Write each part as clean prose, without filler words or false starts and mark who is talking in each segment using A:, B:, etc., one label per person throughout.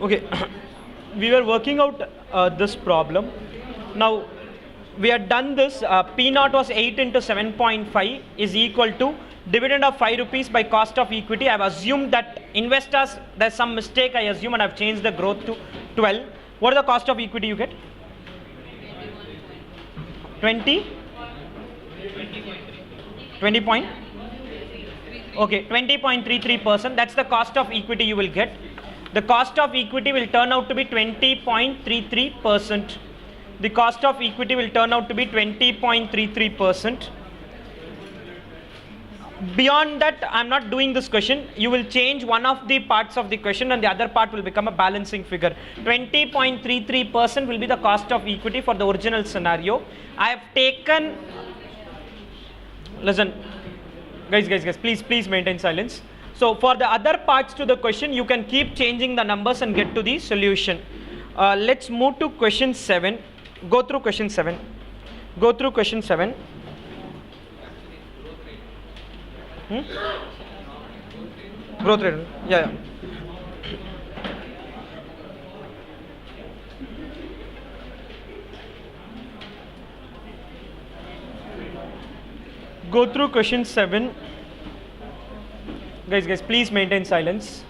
A: Okay, we were working out this problem. Now, we had done this. P0 was 8 into 7.5 is equal to dividend of 5 rupees by cost of equity. I have assumed that investors, there's some mistake I assume, and I've changed the growth to 12. What is the cost of equity you get? 20? 20 point? Okay, 20.33%. That's the cost of equity you will get. The cost of equity will turn out to be 20.33%. The cost of equity will turn out to be 20.33%. Beyond that, I'm not doing this question. You will change one of the parts of the question and the other part will become a balancing figure. 20.33% will be the cost of equity for the original scenario. I have taken, listen, guys, please maintain silence. So for the other parts to the question, you can keep changing the numbers and get to the solution. Let's move to question 7. Go through question 7. Go through question 7. Growth rate. Yeah. Go through question 7. Guys, please maintain silence.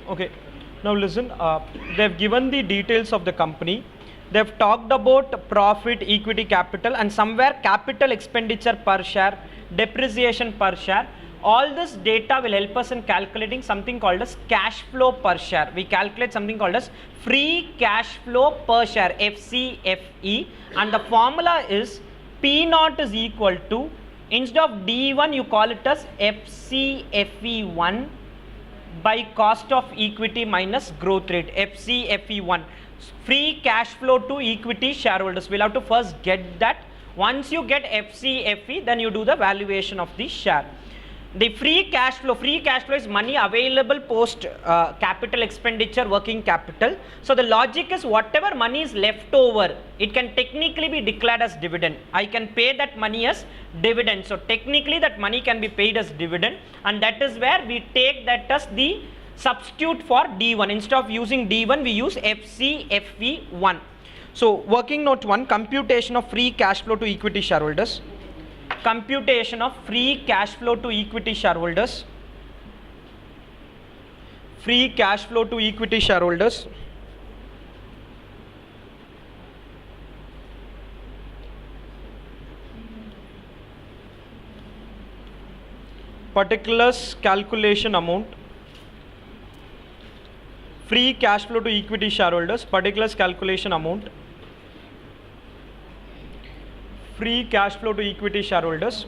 A: Okay, now listen, they've given the details of the company. They've talked about profit, equity capital, and somewhere capital expenditure per share, depreciation per share. All this data will help us in calculating something called as cash flow per share. We calculate something called as free cash flow per share, FCFE, and the formula is P0 is equal to, instead of D1 you call it as FCFE1 by cost of equity minus growth rate, FCFE1. Free cash flow to equity shareholders. We'll have to first get that. Once you get FCFE, then you do the valuation of the share. The free cash flow is money available post capital expenditure, working capital. So the logic is whatever money is left over, it can technically be declared as dividend. I can pay that money as dividend. So technically that money can be paid as dividend, and that is where we take that as the substitute for D1. Instead of using D1, we use FCFE1. So working note 1, computation of free cash flow to equity shareholders. Computation of free cash flow to equity shareholders. Free cash flow to equity shareholders. Particulars calculation amount. Free cash flow to equity shareholders. Particulars calculation amount. Free cash flow to equity shareholders.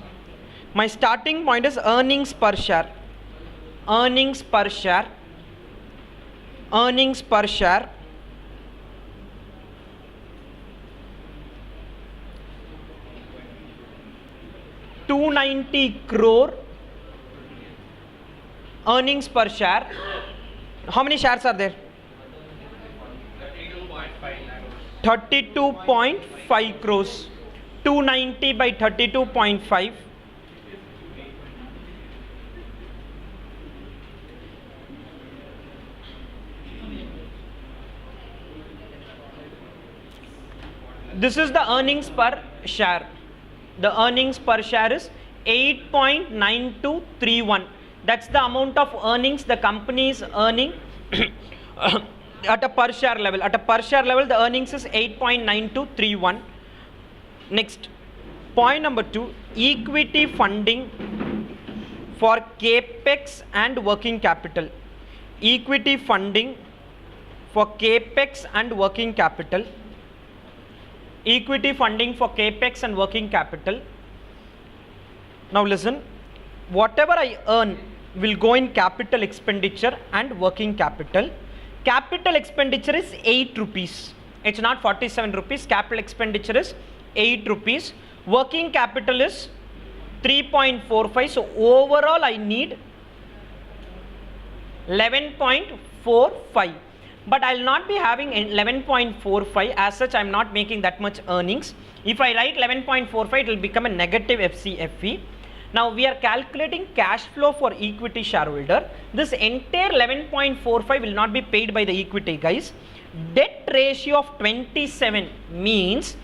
A: My starting point is earnings per share. Earnings per share. Earnings per share. $290 crore earnings per share. How many shares are there? 32.5 crores. 290 by 32.5. This is the earnings per share. The earnings per share is 8.9231. That's the amount of earnings the company is earning at a per share level. At a per share level, the earnings is 8.9231. Next, point number 2, equity funding for capex and working capital. Equity funding for capex and working capital. Equity funding for capex and working capital. Now listen, whatever I earn will go in capital expenditure and working capital. Capital expenditure is 8 rupees. It's not 47 rupees. Capital expenditure is 8 rupees. Working capital is 3.45. So overall I need 11.45. But I'll not be having 11.45. As such, I'm not making that much earnings. If I write 11.45, it will become a negative FCFE. Now we are calculating cash flow for equity shareholder. This entire 11.45 will not be paid by the equity, guys. Debt ratio of 27 means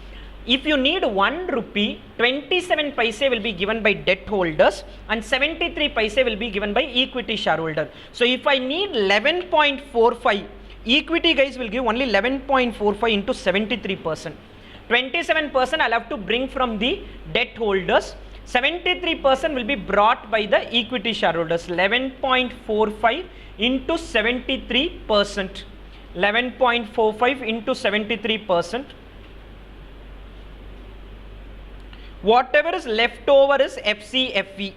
A: if you need 1 rupee, 27 paise will be given by debt holders and 73 paise will be given by equity shareholder. So if I need 11.45, equity guys will give only 11.45 into 73%. 27% I'll have to bring from the debt holders. 73% will be brought by the equity shareholders. 11.45 into 73%. 11.45 into 73%. Whatever is left over is FCFE,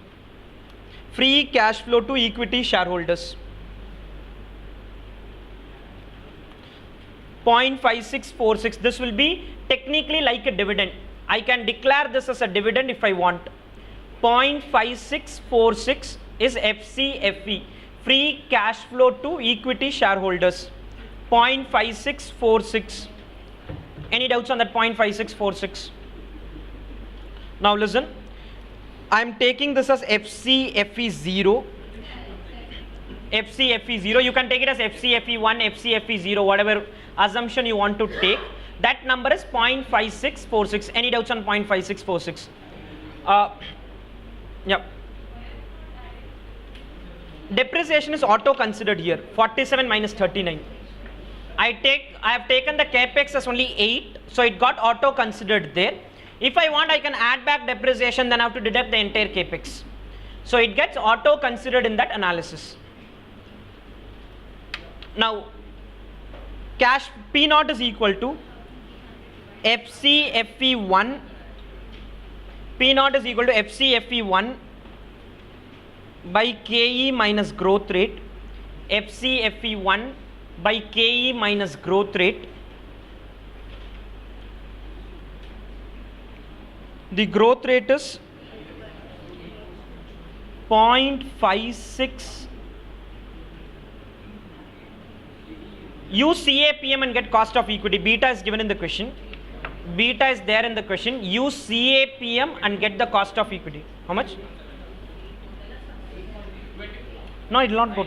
A: free cash flow to equity shareholders. 0.5646. This will be technically like a dividend. I can declare this as a dividend if I want. 0.5646 is FCFE, free cash flow to equity shareholders. 0.5646. Any doubts on that 0.5646? Now listen, I am taking this as FCFE0. FCFE0, you can take it as FCFE1, FCFE0, whatever assumption you want to take. That number is 0.5646. Any doubts on 0.5646? Yeah. Depreciation is auto considered here. 47 minus 39. I have taken the capex as only 8, so it got auto considered there. If I want, I can add back depreciation, then I have to deduct the entire capex. So it gets auto considered in that analysis. Now, cash P0 is equal to FCFE1. P0 is equal to FCFE1 by KE minus growth rate. FCFE1 by KE minus growth rate. The growth rate is 0.56. Use CAPM and get cost of equity. Beta is given in the question. Beta is there in the question. Use CAPM and get the cost of equity. How much? No, it will not go.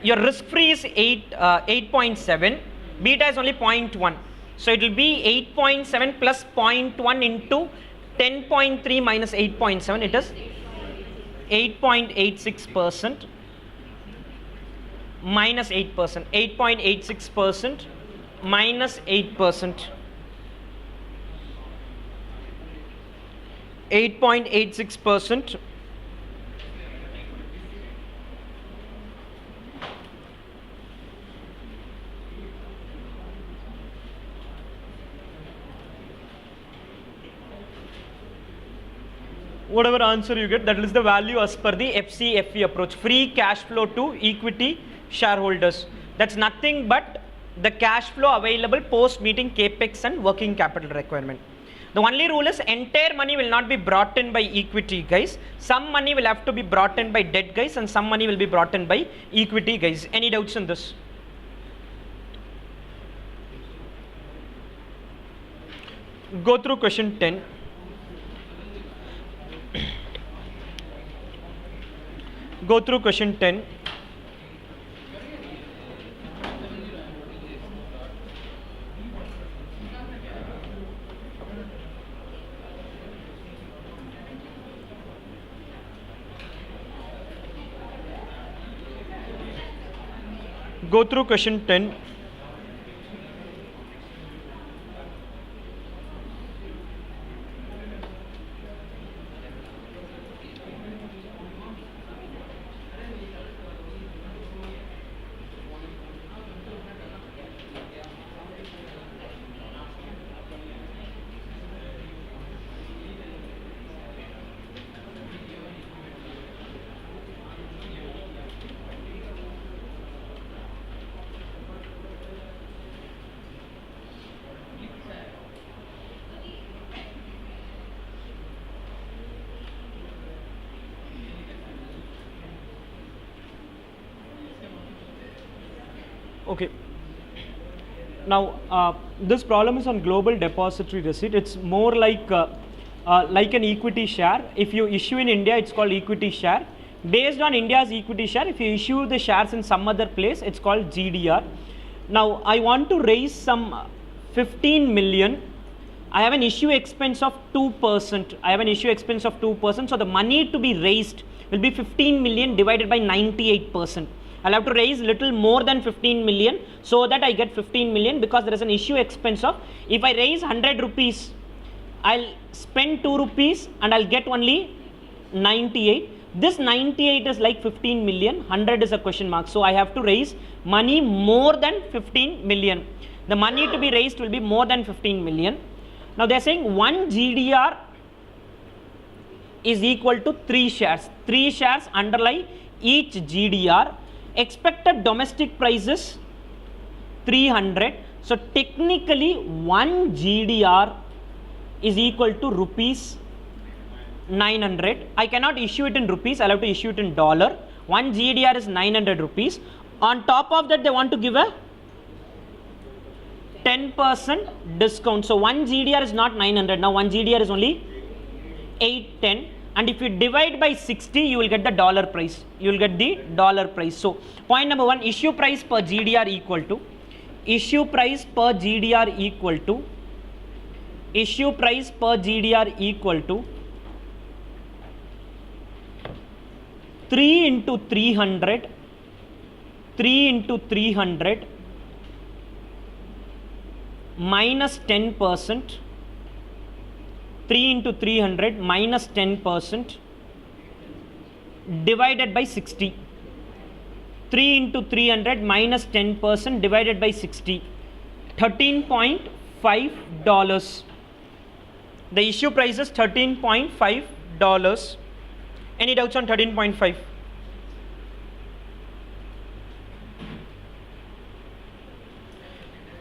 A: Your risk free is 8.7. Beta is only 0.1. So it will be 8.7 plus 0.1 into 10.3 minus 8.7. It is 8.86% minus 8%. 8.86% minus 8%. 8.86%. Whatever answer you get, that is the value as per the FCFE approach, free cash flow to equity shareholders. That's nothing but the cash flow available post meeting capex and working capital requirement. The only rule is entire money will not be brought in by equity guys. Some money will have to be brought in by debt guys and some money will be brought in by equity guys. Any doubts in this? Go through question 10. Go through question 10. Go through question 10. Okay. Now, this problem is on global depository receipt. It's more like an equity share. If you issue in India, it's called equity share. Based on India's equity share, if you issue the shares in some other place, it's called GDR. Now, I want to raise some 15 million. I have an issue expense of 2%. I have an issue expense of 2%. So the money to be raised will be 15 million divided by 98%. I'll have to raise little more than 15 million so that I get 15 million, because there is an issue expense of, if I raise 100 rupees, I'll spend 2 rupees and I'll get only 98. This 98 is like 15 million, 100 is a question mark. So I have to raise money more than 15 million. The money to be raised will be more than 15 million. Now they are saying 1 GDR is equal to 3 shares. 3 shares underlie each GDR. Expected domestic price is 300. So technically 1 GDR is equal to rupees 900. I cannot issue it in rupees. I'll have to issue it in dollar. 1 GDR is 900 rupees. On top of that, they want to give a 10% discount. So 1 GDR is not 900. Now 1 GDR is only 810. And if you divide by 60, you will get the dollar price. You will get the dollar price. So point number 1, issue price per GDR equal to, issue price per GDR equal to, issue price per GDR equal to 3 into 300, 3 into 300 minus 10%, 3 into 300 minus 10% divided by 60. 3 into 300 minus 10% divided by 60. $13.5. The issue price is $13.5. Any doubts on 13.5?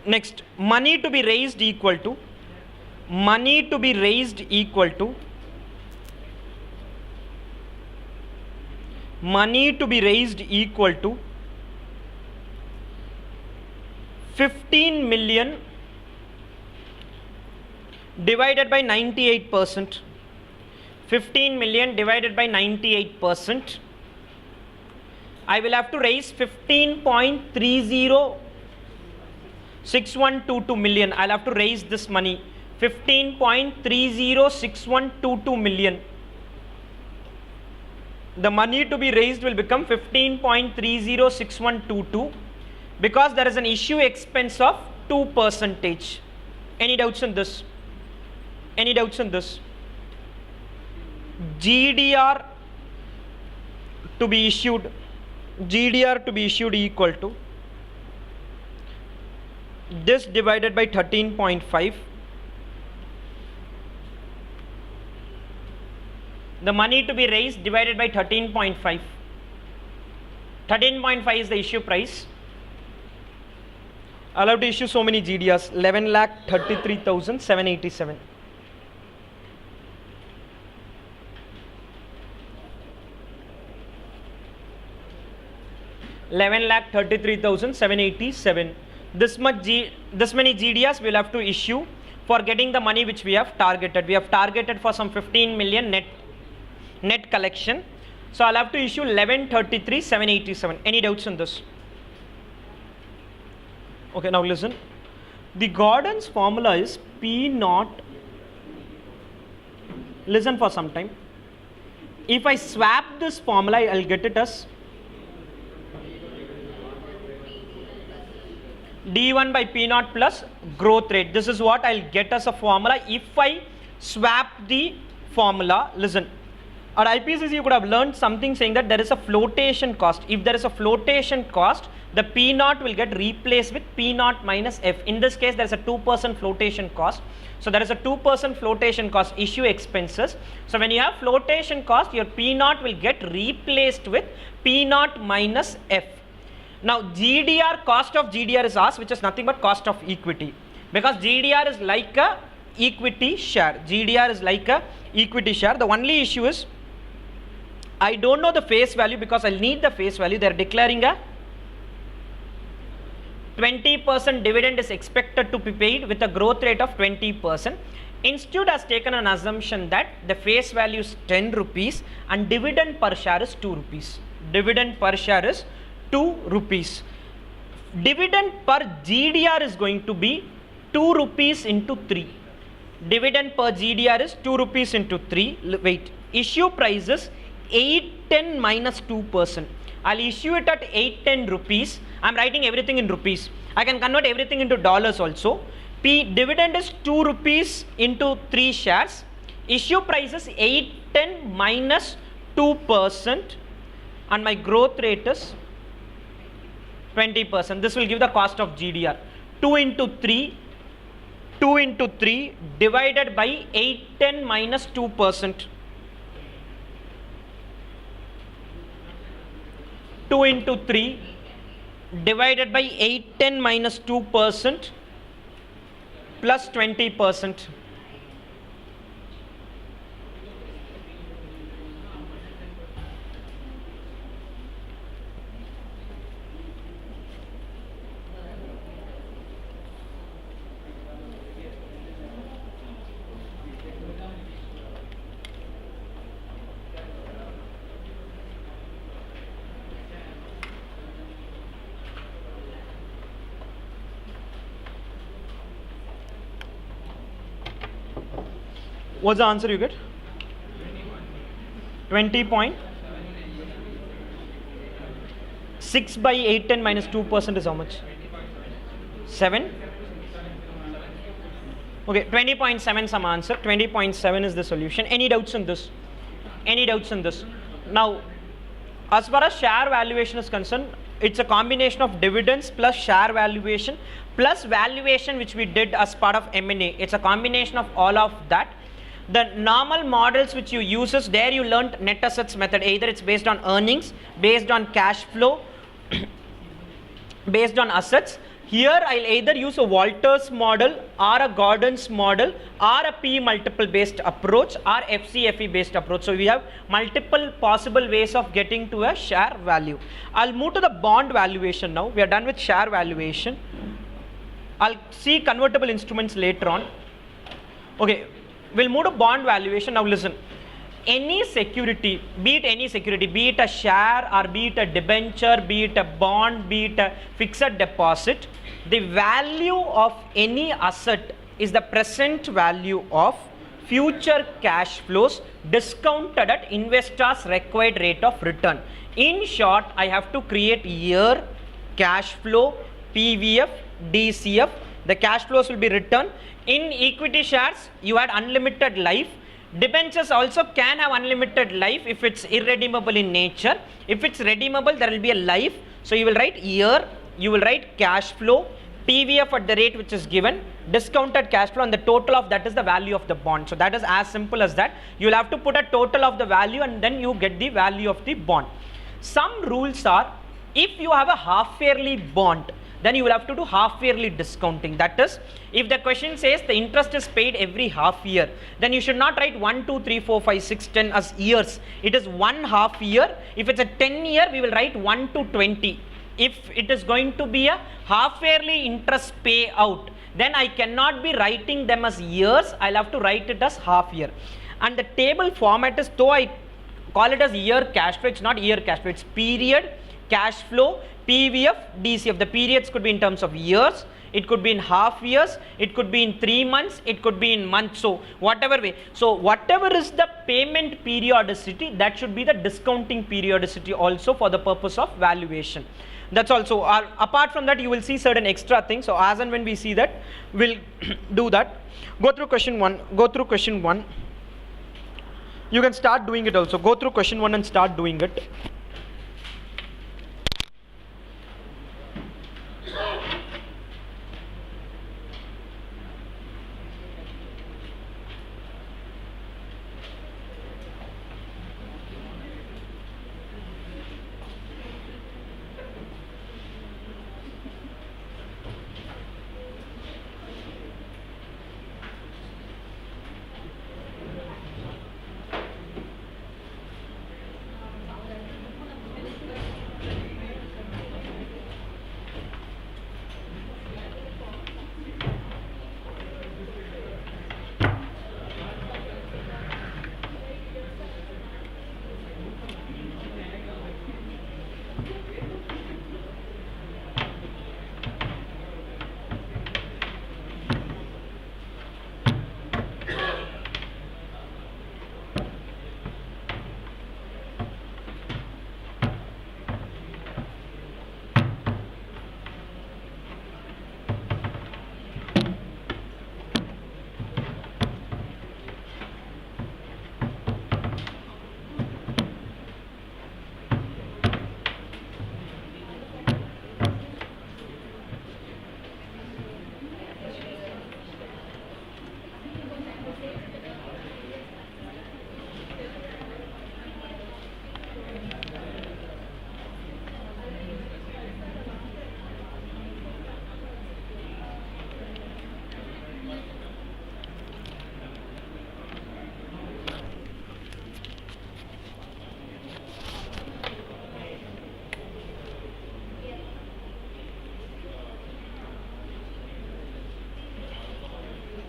A: Next, money to be raised equal to, money to be raised equal to, money to be raised equal to 15 million divided by 98%. 15 million divided by 98%. I will have to raise 15.306122 million. I'll have to raise this money. 15.306122 million. The money to be raised will become 15.306122 because there is an issue expense of 2%. Any doubts in this? Any doubts in this? GDR to be issued, GDR to be issued equal to this divided by 13.5. The money to be raised divided by 13.5. 13.5 is the issue price. I'll have to issue so many GDRs. 11,33,787. 11,33,787. This many GDRs we'll have to issue for getting the money which we have targeted. We have targeted for some 15 million net collection. So I'll have to issue 11,33,787. Any doubts on this? Okay, now listen. The Gordon's formula is P naught. Listen for some time. If I swap this formula, I'll get it as D1 by P naught plus growth rate. This is what I'll get as a formula if I swap the formula. Listen, at IPCC you could have learned something saying that there is a flotation cost. If there is a flotation cost, the P naught will get replaced with P naught minus F. In this case, there is a 2% flotation cost. So there is a 2% flotation cost, issue expenses. So when you have flotation cost, your P naught will get replaced with P naught minus F. Now GDR, cost of GDR is asked, which is nothing but cost of equity, because GDR is like a equity share. GDR is like a equity share. The only issue is I don't know the face value because I'll need the face value. They're declaring a 20% dividend is expected to be paid with a growth rate of 20%. Institute has taken an assumption that the face value is 10 rupees and dividend per share is 2 rupees. Dividend per share is 2 rupees. Dividend per GDR is going to be 2 rupees into 3. Dividend per GDR is 2 rupees into 3. Wait, issue price is 810 minus 2%. I'll issue it at 810 rupees. I'm writing everything in rupees. I can convert everything into dollars also. Dividend is 2 rupees into 3 shares. Issue price is 810 minus 2%. And my growth rate is 20%. This will give the cost of GDR. 2 into 3 divided by 810 minus 2%. 2 into 3 divided by 810 minus 2% plus 20%. What's the answer you get? 20.6 by 810 minus 2% is how much? 7? Okay, 20.7 some answer. 20.7 is the solution. Any doubts in this? Any doubts in this? Now, as far as share valuation is concerned, it's a combination of dividends plus share valuation plus valuation which we did as part of M&A. It's a combination of all of that. The normal models which you use is there you learnt net assets method. Either it's based on earnings, based on cash flow, based on assets. Here I'll either use a Walters model or a Gordon's model or a P multiple based approach or FCFE based approach. So we have multiple possible ways of getting to a share value. I'll move to the bond valuation now. We are done with share valuation. I'll see convertible instruments later on. Okay. We'll move to bond valuation. Now listen, any security, be it a share or be it a debenture, be it a bond, be it a fixed deposit, the value of any asset is the present value of future cash flows discounted at investors' required rate of return. In short, I have to create year, cash flow, PVF, DCF. The cash flows will be written. In equity shares, you had unlimited life. Debentures also can have unlimited life if it's irredeemable in nature. If it's redeemable, there will be a life. So you will write year, you will write cash flow, PVF at the rate which is given, discounted cash flow, and the total of that is the value of the bond. So that is as simple as that. You will have to put a total of the value and then you get the value of the bond. Some rules are, if you have a half yearly bond, then you will have to do half yearly discounting. That is, if the question says the interest is paid every half year, then you should not write 1, 2, 3, 4, 5, 6, 10 as years. It is 1 half year. If it's a 10 year, we will write 1 to 20. If it is going to be a half yearly interest payout, then I cannot be writing them as years. I'll have to write it as half year. And the table format is, though I call it as year cash flow, it's not year cash flow, it's period cash flow, PVF, DCF. The periods could be in terms of years, it could be in half years, it could be in 3 months, it could be in months. So whatever way. So whatever is the payment periodicity, that should be the discounting periodicity also for the purpose of valuation. That's also, apart from that, you will see certain extra things. So as and when we see that, we'll do that. Go through question 1. Go through question 1. You can start doing it also. Go through question 1 and start doing it.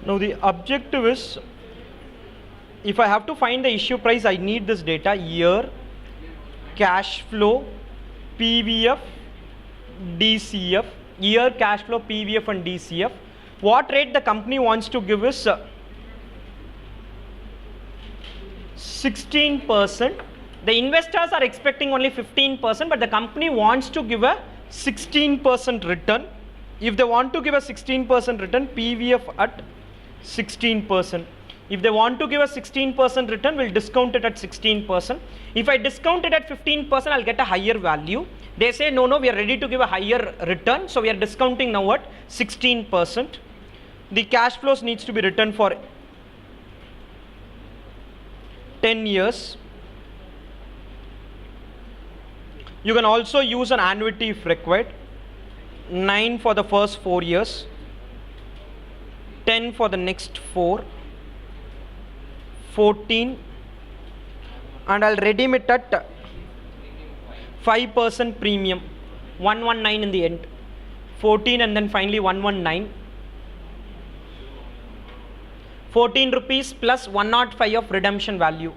A: Now the objective is, if I have to find the issue price, I need this data: year, cash flow, PVF, DCF, year, cash flow, PVF and DCF. What rate the company wants to give is 16%. The investors are expecting only 15%, but the company wants to give a 16% return. If they want to give a 16% return, PVF at 16%. If they want to give a 16% return, we'll discount it at 16%. If I discount it at 15%, I'll get a higher value. They say, no, we are ready to give a higher return, so we are discounting now at 16%. The cash flows needs to be written for 10 years. You can also use an annuity if required. 9 for the first 4 years, 10 for the next 4, 14, and I'll redeem it at 5% premium, 119 in the end, 14 and then finally 119. 14 rupees plus 105 of redemption value.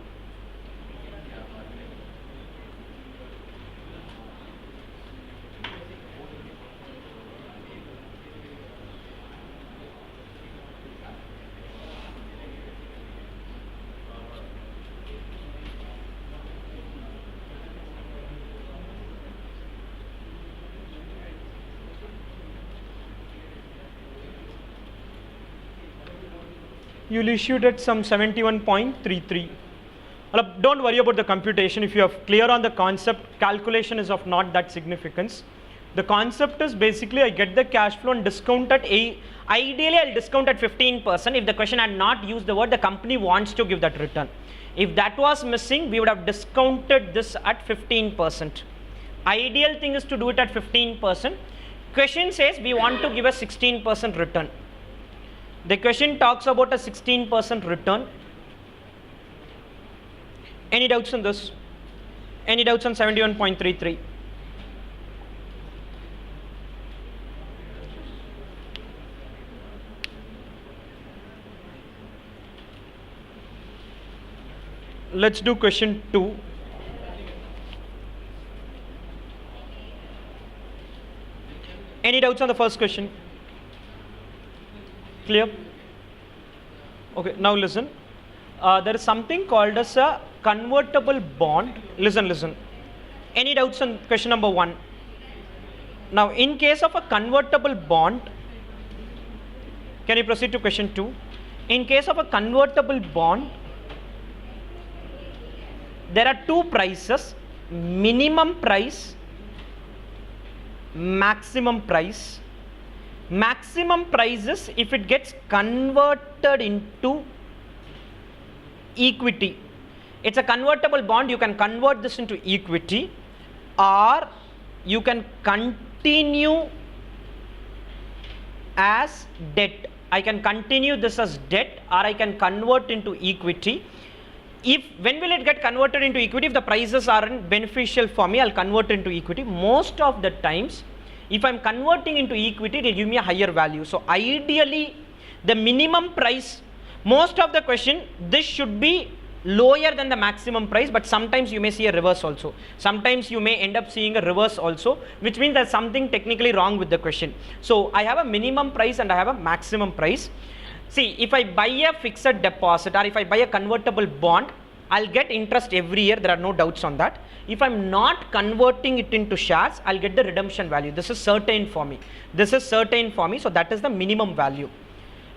A: You'll issue it at some 71.33. Don't worry about the computation. If you are clear on the concept, calculation is of not that significance. The concept is basically I get the cash flow and discount at ideally I'll discount at 15%. If the question had not used the word, the company wants to give that return. If that was missing, we would have discounted this at 15%. Ideal thing is to do it at 15%. Question says we want to give a 16% return. The question talks about a 16% return. Any doubts on this? Any doubts on 71.33? Let's do question 2. Any doubts on the first question? Clear? Okay, now listen. There is something called as a convertible bond. Listen. Any doubts on question number 1? Now, in case of a convertible bond, can you proceed to question 2? In case of a convertible bond, there are two prices: minimum price, maximum price. Maximum price is if it gets converted into equity. It's a convertible bond. You can convert this into equity, or you can continue as debt. I can continue this as debt, or I can convert into equity. When will it get converted into equity? If the prices aren't beneficial for me, I'll convert into equity. Most of the times, if I'm converting into equity, it will give me a higher value. So ideally, the minimum price, most of the question, this should be lower than the maximum price, but sometimes you may see a reverse also. Sometimes you may end up seeing a reverse also, which means there's something technically wrong with the question. So I have a minimum price and I have a maximum price. See, if I buy a fixed deposit or if I buy a convertible bond, I'll get interest every year. There are no doubts on that. If I'm not converting it into shares, I'll get the redemption value. This is certain for me. So that is the minimum value.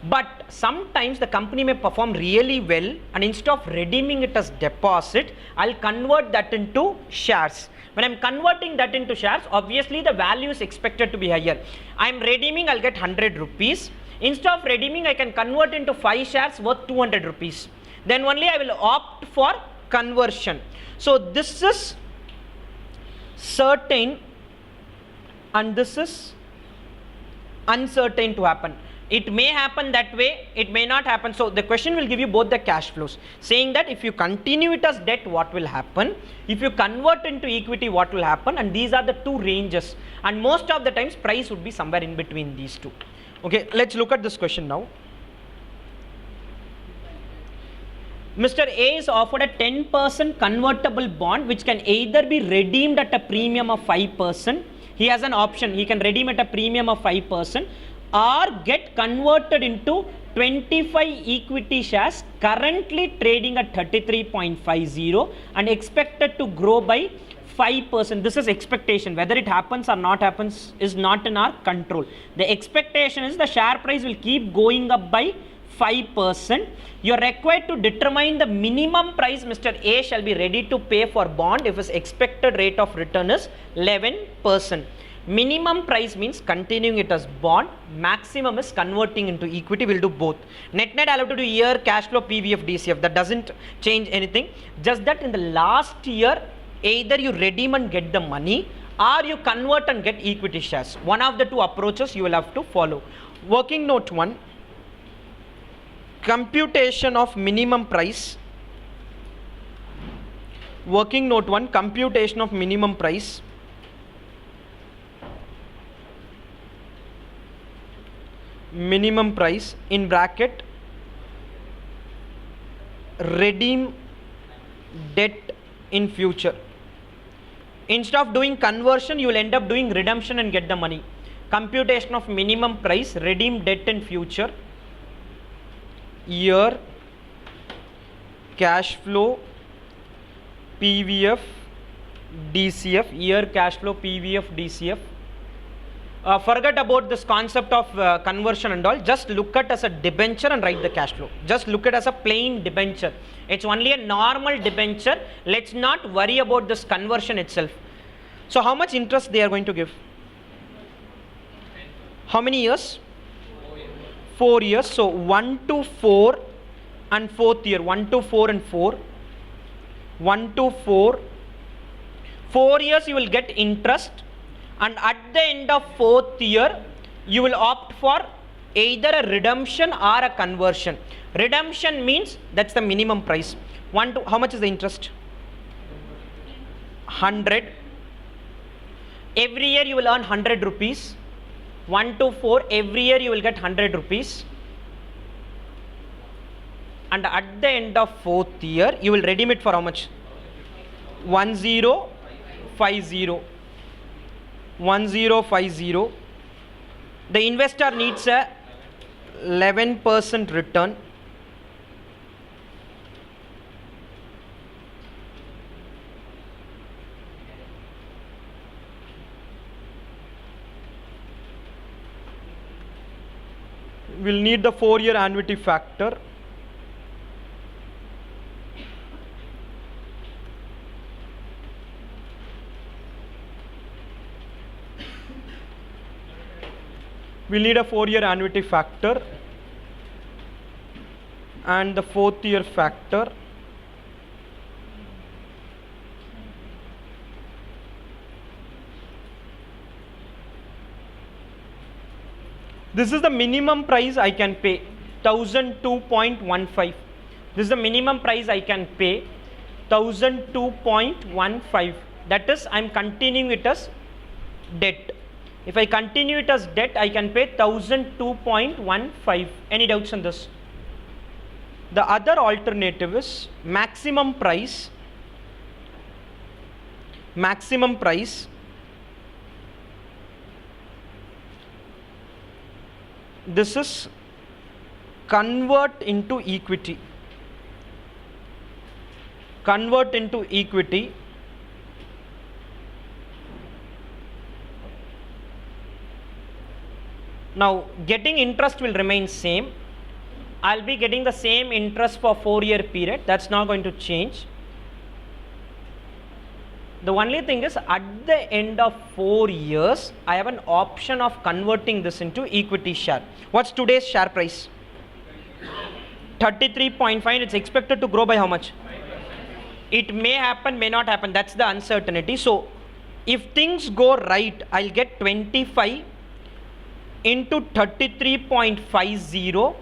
A: But sometimes the company may perform really well, and instead of redeeming it as deposit, I'll convert that into shares. When I'm converting that into shares, obviously the value is expected to be higher. I'm redeeming, I'll get 100 rupees. Instead of redeeming, I can convert into 5 shares worth 200 rupees. Then only I will opt for conversion. So this is certain and this is uncertain to happen. It may happen that way, it may not happen. So the question will give you both the cash flows, saying that if you continue it as debt, what will happen? If you convert into equity, what will happen? And these are the two ranges. And most of the times price would be somewhere in between these two. Okay, let's look at this question now. Mr. A is offered a 10% convertible bond which can either be redeemed at a premium of 5%. He has an option. He can redeem at a premium of 5% or get converted into 25 equity shares currently trading at 33.50 and expected to grow by 5%. This is expectation. Whether it happens or not happens is not in our control. The expectation is the share price will keep going up by 5%. You are required to determine the minimum price Mr. A shall be ready to pay for bond if his expected rate of return is 11%. Minimum price means continuing it as bond, maximum is converting into equity. We'll do both. Net I'll have to do year cash flow PVF DCF. That doesn't change anything. Just that in the last year, either you redeem and get the money or you convert and get equity shares. One of the two approaches you will have to follow. Working note 1. Computation of minimum price. Working note 1. Computation of minimum price. Minimum price in bracket redeem debt in future. Instead of doing conversion, you will end up doing redemption and get the money. Computation of minimum price, redeem debt in future, year cash flow PVF DCF, year cash flow PVF DCF. Forget about this concept of conversion and all. Just look at as a debenture and write the cash flow. Just look at as a plain debenture. It's only a normal debenture. Let's not worry about this conversion itself. So how much interest they are going to give? How many years? 4 years. So 1 to 4 and 4th year. 1 to 4 and 4. 1 to 4. 4 years you will get interest. And at the end of 4th year, you will opt for either a redemption or a conversion. Redemption means that's the minimum price. How much is the interest? 100. Every year you will earn 100 rupees. 1 to 4, every year you will get 100 rupees. And at the end of 4th year, you will redeem it for how much? 1050. 1050. The investor needs a 11% return. We'll need the 4-year annuity factor. We'll need a 4-year annuity factor and the 4th year factor. This is the minimum price I can pay, 1002.15. This is the minimum price I can pay, 1002.15. That is, I'm continuing it as debt. If I continue it as debt, I can pay 1002.15. Any doubts on this? The other alternative is maximum price. Maximum price. This is convert into equity. Convert into equity. Now, getting interest will remain same. I'll be getting the same interest for 4-year period. That's not going to change. The only thing is, at the end of 4 years, I have an option of converting this into equity share. What's today's share price? 33.5. It's expected to grow by how much? It may happen, may not happen. That's the uncertainty. So, if things go right, I'll get 25 into 33.50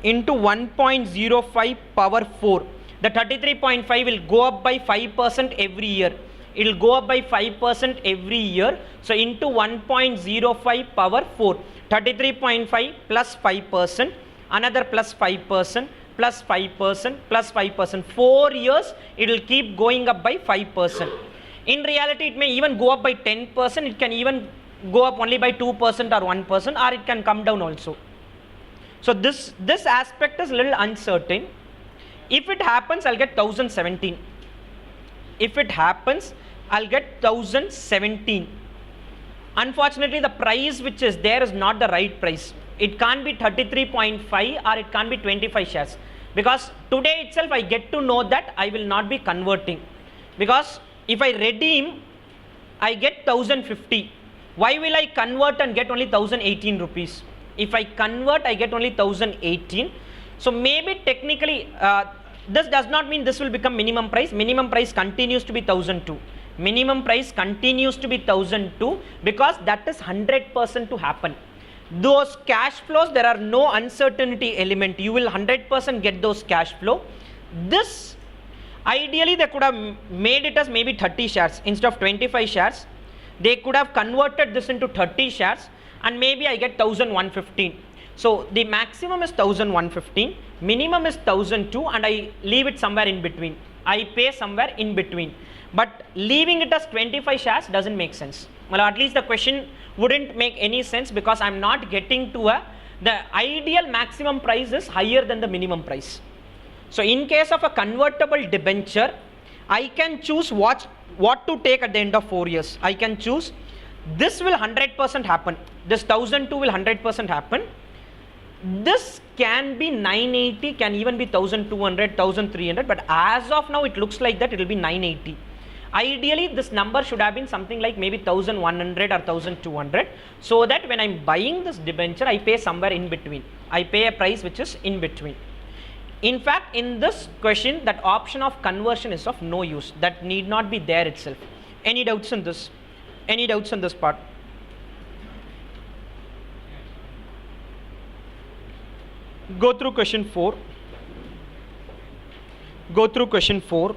A: into 1.05 power 4. The 33.5 will go up by 5% every year. It will go up by 5% every year. So into 1.05 power 4. 33.5 plus 5%, another plus 5%, plus 5%, plus 5%. 4 years, it will keep going up by 5%. In reality, it may even go up by 10%. It can even go up only by 2% or 1%, or it can come down also. So this aspect is a little uncertain. If it happens, I'll get 1017. If it happens, I'll get 1017. Unfortunately, the price which is there is not the right price. It can't be 33.5 or it can't be 25 shares. Because today itself I get to know that I will not be converting. Because if I redeem, I get 1050. Why will I convert and get only 1018 rupees? If I convert, I get only 1018. So maybe technically, this does not mean this will become minimum price. Minimum price continues to be 1002. Minimum price continues to be 1002 because that is 100% to happen. Those cash flows, there are no uncertainty element. You will 100% get those cash flow. This, ideally they could have made it as maybe 30 shares instead of 25 shares. They could have converted this into 30 shares and maybe I get 1115. So the maximum is 1115, minimum is 1002 and I leave it somewhere in between. I pay somewhere in between. But leaving it as 25 shares doesn't make sense. Well, at least the question wouldn't make any sense because I'm not getting to the ideal maximum price is higher than the minimum price. So in case of a convertible debenture, I can choose what to take at the end of 4 years. I can choose this will 100% happen. This 1002 will 100% happen. This can be 980, can even be 1200, 1300, but as of now it looks like that it will be 980. Ideally this number should have been something like maybe 1100 or 1200, so that when I'm buying this debenture I pay somewhere in between. I pay a price which is in between. In fact, in this question that option of conversion is of no use. That need not be there itself. Any doubts in this? Any doubts in this part? Go through question 4. Go through question 4.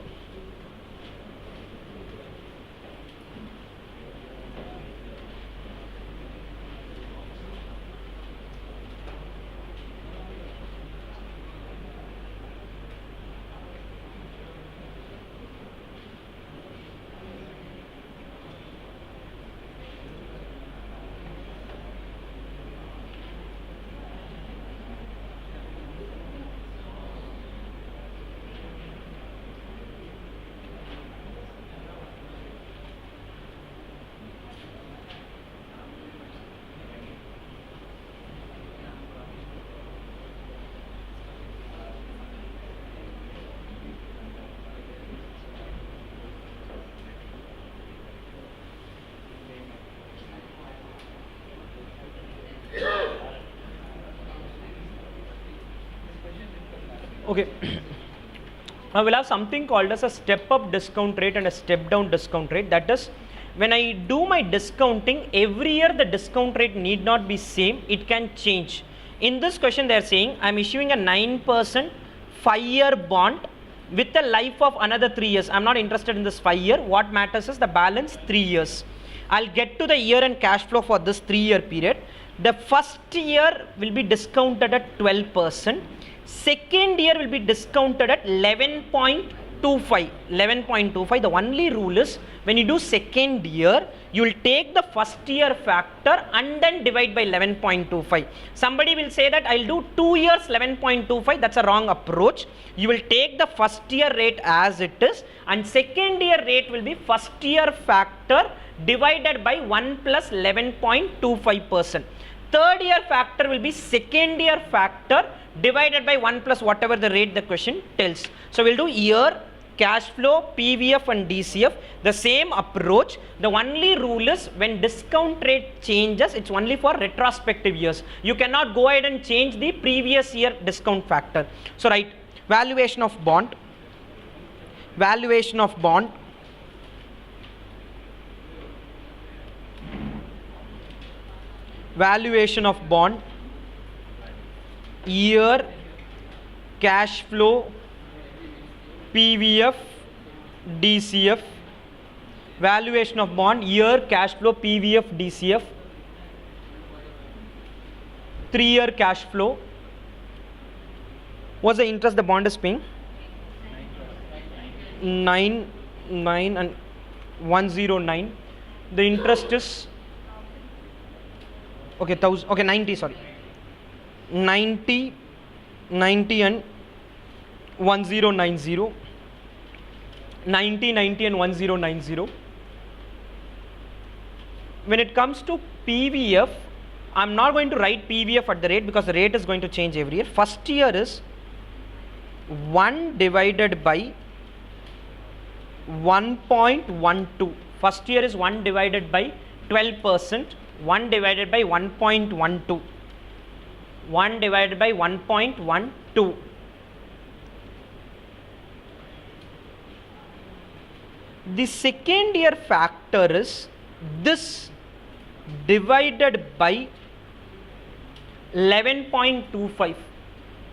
A: Okay, now we'll have something called as a step up discount rate and a step down discount rate. That is, when I do my discounting, every year the discount rate need not be same, it can change. In this question they are saying I am issuing a 9% 5-year bond with a life of another 3 years. I am not interested in this 5 year. What matters is the balance 3 years. I'll get to the year end cash flow for this 3-year period. The first year will be discounted at 12%. Second year will be discounted at 11.25. 11.25. The only rule is when you do second year, you will take the first year factor and then divide by 11.25. Somebody will say that I'll do 2 years 11.25. That's a wrong approach. You will take the first year rate as it is and second year rate will be first year factor divided by 1 plus 11.25%. Third year factor will be second year factor divided by 1 plus whatever the rate the question tells. So we'll do year, cash flow, PVF and DCF, the same approach. The only rule is when discount rate changes, it's only for retrospective years. You cannot go ahead and change the previous year discount factor. So write valuation of bond, valuation of bond, valuation of bond, year, cash flow, PVF, DCF, valuation of bond, year, cash flow, PVF, DCF, 3-year cash flow, What's the interest the bond is paying? 9 and 109. The interest is okay 90, sorry, 90 and 1090, 90 and 1090. When it comes to PVF, I'm not going to write PVF at the rate because the rate is going to change every year. First year is 1 divided by 1.12. First year is 1 divided by 12%, 1 divided by 1.12, 1 divided by 1.12. The second year factor is this divided by 11.25.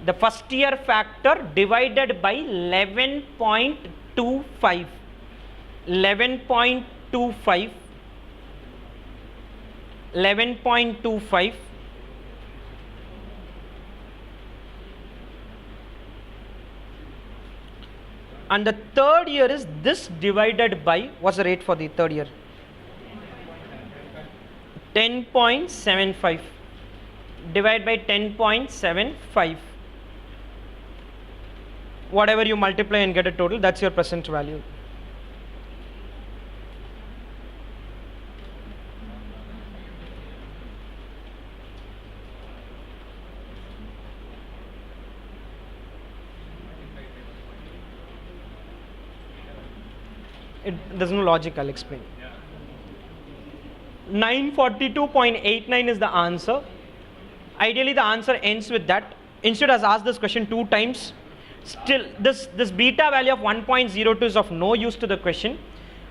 A: The first year factor divided by 11.25. 11.25 and the third year is this divided by, what's the rate for the third year? 10.75 divided by 10.75. Whatever you multiply and get a total, that's your present value. There's no logic, I'll explain. 942.89 is the answer. Ideally the answer ends with that. Institute has asked this question 2 times. Still this beta value of 1.02 is of no use to the question.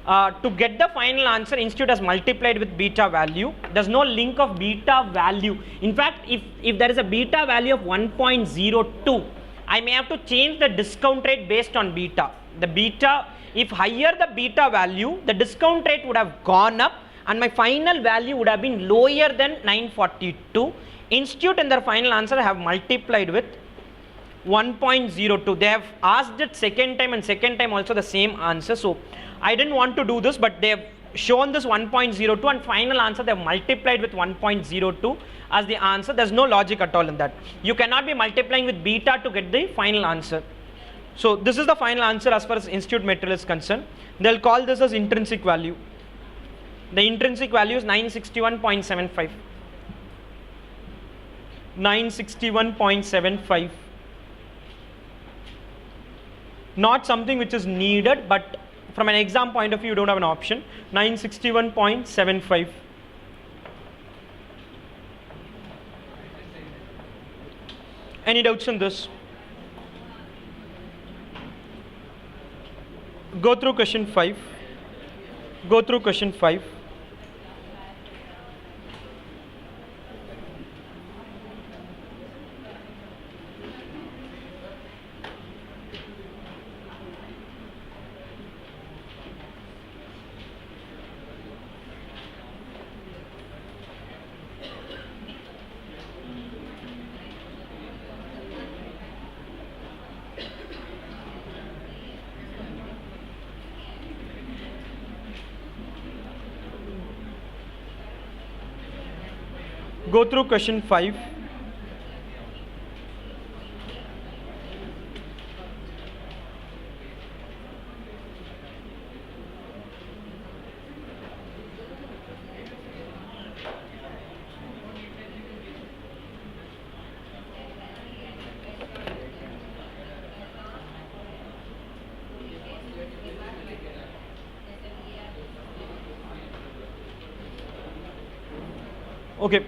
A: To get the final answer, Institute has multiplied with beta value. There's no link of beta value. In fact, if there is a beta value of 1.02, I may have to change the discount rate based on beta. The beta, if higher the beta value, the discount rate would have gone up and my final value would have been lower than 942. Institute in their final answer have multiplied with 1.02. They have asked it second time and second time also the same answer. So I didn't want to do this, but they have shown this 1.02 and final answer they have multiplied with 1.02 as the answer. There's no logic at all in that. You cannot be multiplying with beta to get the final answer. So this is the final answer as far as institute material is concerned. They'll call this as intrinsic value. The intrinsic value is 961.75. 961.75. Not something which is needed, but from an exam point of view, you don't have an option. 961.75. Any doubts on this? Go through question 5. Go through question 5. Go through question 5. Okay.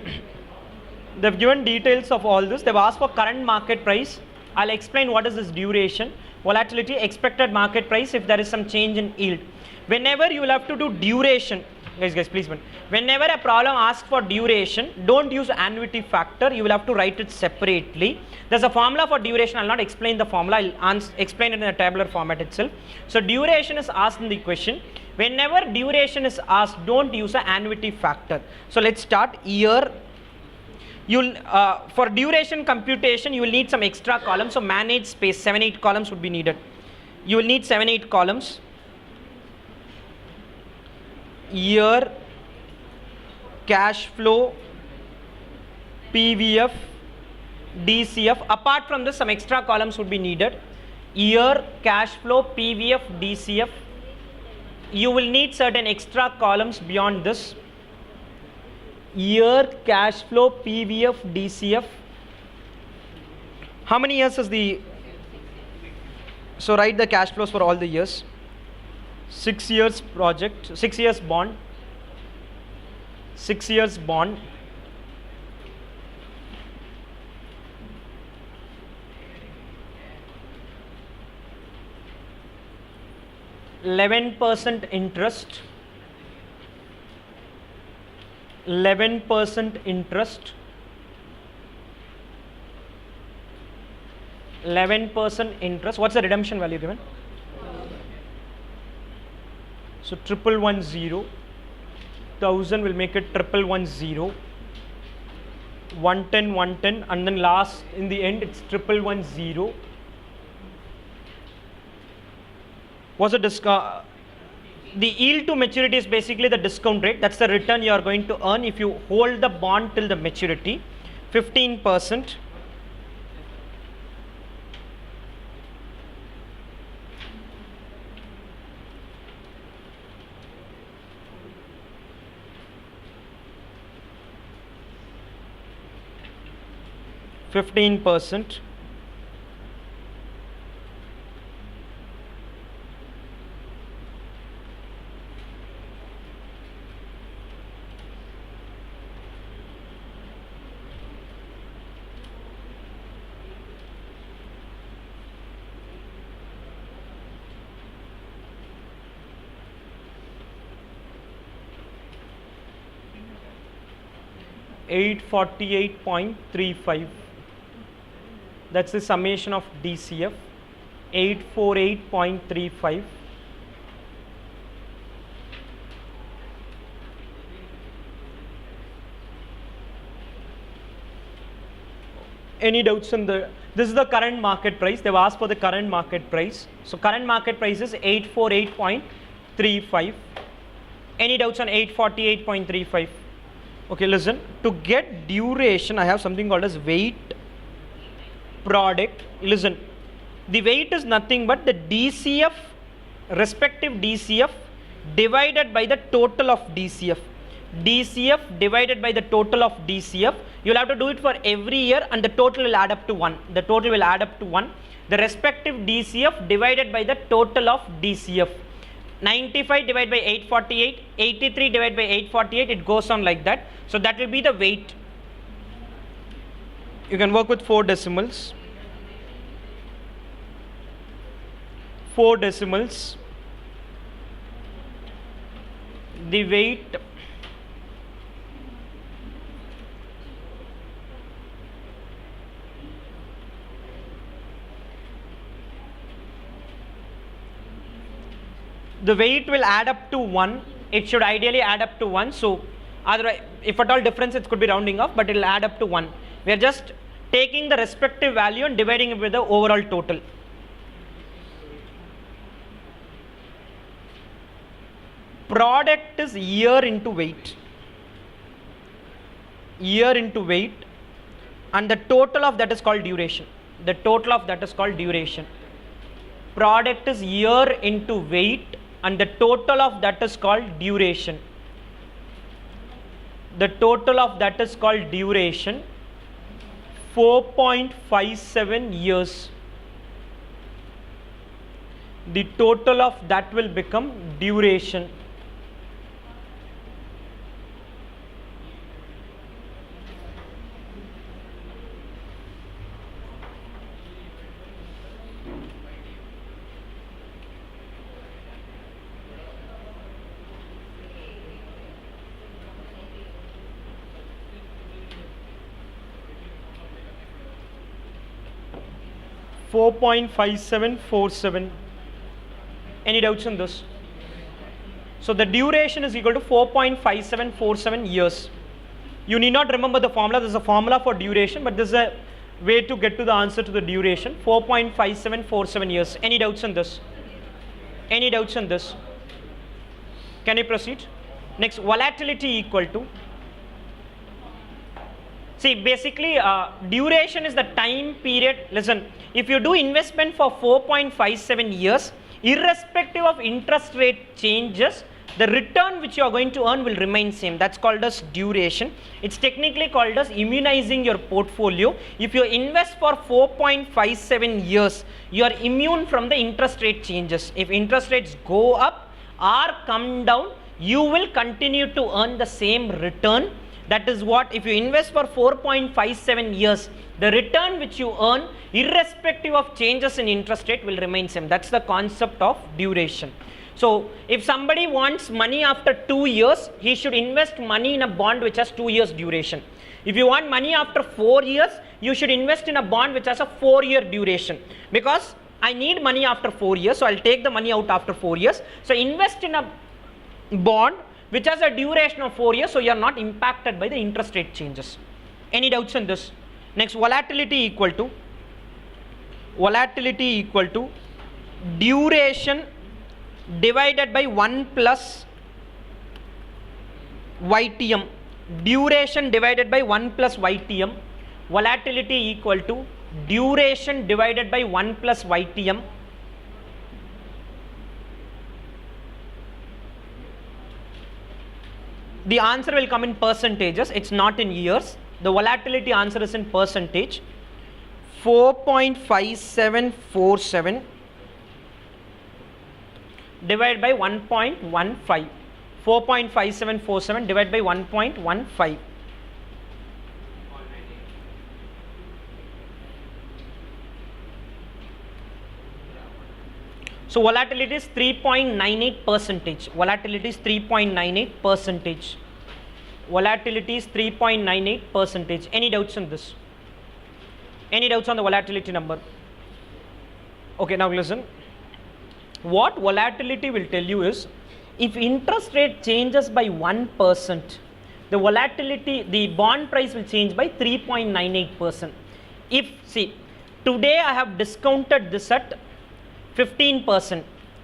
A: They've given details of all this. They've asked for current market price. I'll explain what is this duration, volatility, expected market price if there is some change in yield. Whenever you will have to do duration, guys please, whenever a problem asks for duration, don't use annuity factor. You will have to write it separately. There's a formula for duration. I'll not explain the formula. I'll explain it in a tabular format itself. So duration is asked in the question. Whenever duration is asked, don't use an annuity factor. So let's start. Year You'll for duration computation, you will need some extra columns. So manage space, 7-8 columns would be needed. You will need 7-8 columns. Year, cash flow, PVF, DCF. Apart from this, some extra columns would be needed. Year, cash flow, PVF, DCF. You will need certain extra columns beyond this. Year, cash flow, PVF, DCF. How many years is the... So write the cash flows for all the years. 6 years project, 6 years bond, 6 years bond. %11 interest, 11% interest, 11% interest. What's the redemption value given? So 1110, 1000 will make it 1110, 110, 110, and then last in the end it's 1110. What's the the yield to maturity is basically the discount rate. That's the return you are going to earn if you hold the bond till the maturity. 15%. %15. 848.35. That's the summation of DCF. 848.35. Any doubts on the... This is the current market price. They've asked for the current market price. So current market price is 848.35. Any doubts on 848.35? Okay, listen. To get duration, I have something called as weight product. Listen, the weight is nothing but the DCF, respective DCF divided by the total of DCF. DCF divided by the total of DCF. You'll have to do it for every year and the total will add up to 1. The total will add up to 1. The respective DCF divided by the total of DCF. 95 divided by 848, 83 divided by 848, it goes on like that. So that will be the weight. You can work with 4 decimals. 4 decimals. The weight will add up to 1. It should ideally add up to 1. So otherwise, if at all difference, it could be rounding off, but it will add up to 1. We are just taking the respective value and dividing it with the overall total. Product is year into weight. Year into weight, and the total of that is called duration. The total of that is called duration. Product is year into weight, and the total of that is called duration. The total of that is called duration. 4.57 years. The total of that will become duration. $4.5747. Any doubts on this? So the duration is equal to 4.5747 years. You need not remember the formula. There's a formula for duration, but there's a way to get to the answer to the duration. 4.5747 years. Any doubts on this? Any doubts on this? Can you proceed? Next, volatility equal to. See, basically, duration is the time period. Listen, if you do investment for 4.57 years, irrespective of interest rate changes, the return which you are going to earn will remain same. That's called as duration. It's technically called as immunizing your portfolio. If you invest for 4.57 years, you are immune from the interest rate changes. If interest rates go up or come down, you will continue to earn the same return. That is what, if you invest for 4.57 years, the return which you earn, irrespective of changes in interest rate, will remain same. That's the concept of duration. So, if somebody wants money after 2 years, he should invest money in a bond which has 2 years duration. If you want money after 4 years, you should invest in a bond which has a 4-year duration. Because I need money after 4 years, so I'll take the money out after 4 years. So, invest in a bond which has a duration of 4 years, so you are not impacted by the interest rate changes. Any doubts on this? Next, volatility equal to duration divided by 1 plus YTM. Duration divided by 1 plus YTM. Volatility equal to duration divided by 1 plus YTM. The answer will come in percentages, it's not in years. The volatility answer is in percentage. 4.5747 divided by 1.15. 4.5747 divided by 1.15. So volatility is 3.98 percentage. Volatility is 3.98 percentage. Volatility is 3.98 percentage. Any doubts on this? Any doubts on the volatility number? Okay, now listen. What volatility will tell you is, if interest rate changes by 1%, the volatility, the bond price will change by 3.98%. If, see, today I have discounted this at 15%.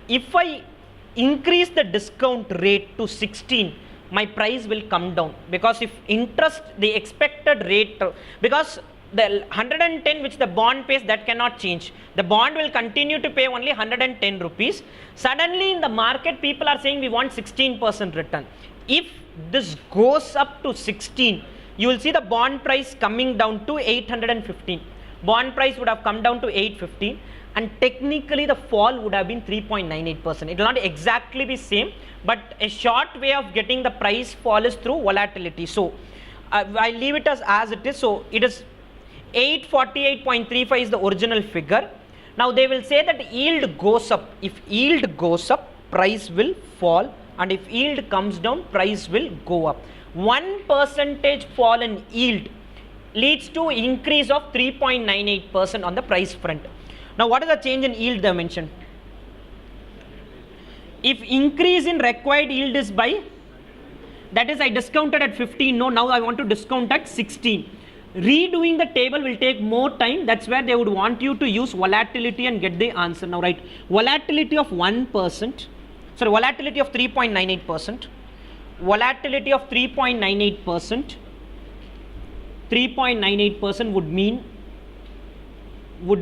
A: If I increase the discount rate to 16, my price will come down, because if interest, the expected rate, because the 110 which the bond pays, that cannot change. The bond will continue to pay only 110 rupees. Suddenly in the market, people are saying we want 16% return. If this goes up to 16, you will see the bond price coming down to 815. Bond price would have come down to 815. And technically the fall would have been 3.98%. It will not exactly be same, but a short way of getting the price fall is through volatility. So I leave it as it is. So it is 848.35 is the original figure. Now they will say that yield goes up. If yield goes up, price will fall, and if yield comes down, price will go up. 1% fall in yield leads to increase of 3.98% on the price front. Now what is the change in yield they mentioned? If increase in required yield is by, that is I discounted at 15, no, now I want to discount at 16. Redoing the table will take more time. That's where they would want you to use volatility and get the answer. Now write volatility of 1%, sorry, volatility of 3.98%, volatility of 3.98%, 3.98% would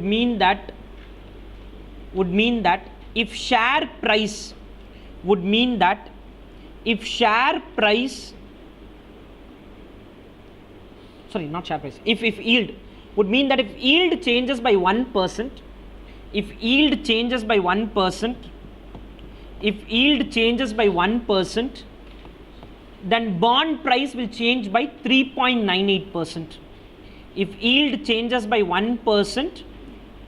A: mean that if share price would mean that if share price, sorry, not share price, if yield would mean that if yield changes by 1%, if yield changes by 1%, if yield changes by 1%, then bond price will change by 3.98%. If yield changes by 1%,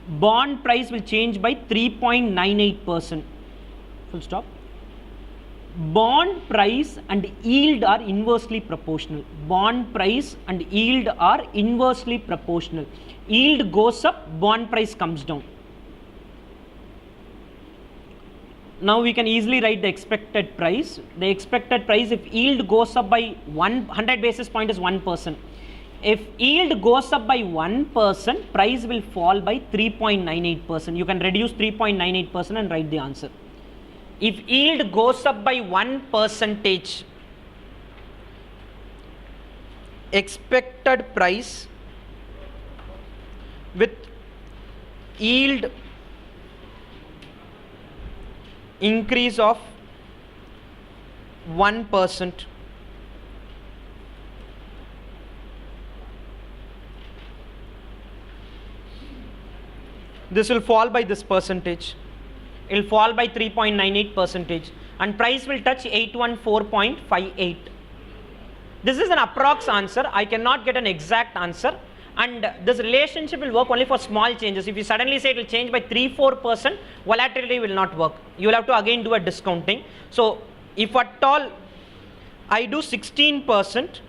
A: bond price will change by 3.98%. Full stop. Bond price and yield are inversely proportional. Bond price and yield are inversely proportional. Yield goes up, bond price comes down. Now we can easily write the expected price. The expected price, if yield goes up by 100 basis point, is 1%. If yield goes up by 1%, price will fall by 3.98%. You can reduce 3.98% and write the answer. If yield goes up by 1%, expected price with yield increase of 1%, this will fall by this percentage. It will fall by 3.98%, and price will touch 814.58. This is an approx answer. I cannot get an exact answer, and this relationship will work only for small changes. If you suddenly say it will change by 3-4%, volatility will not work. You will have to again do a discounting. So if at all I do 16%,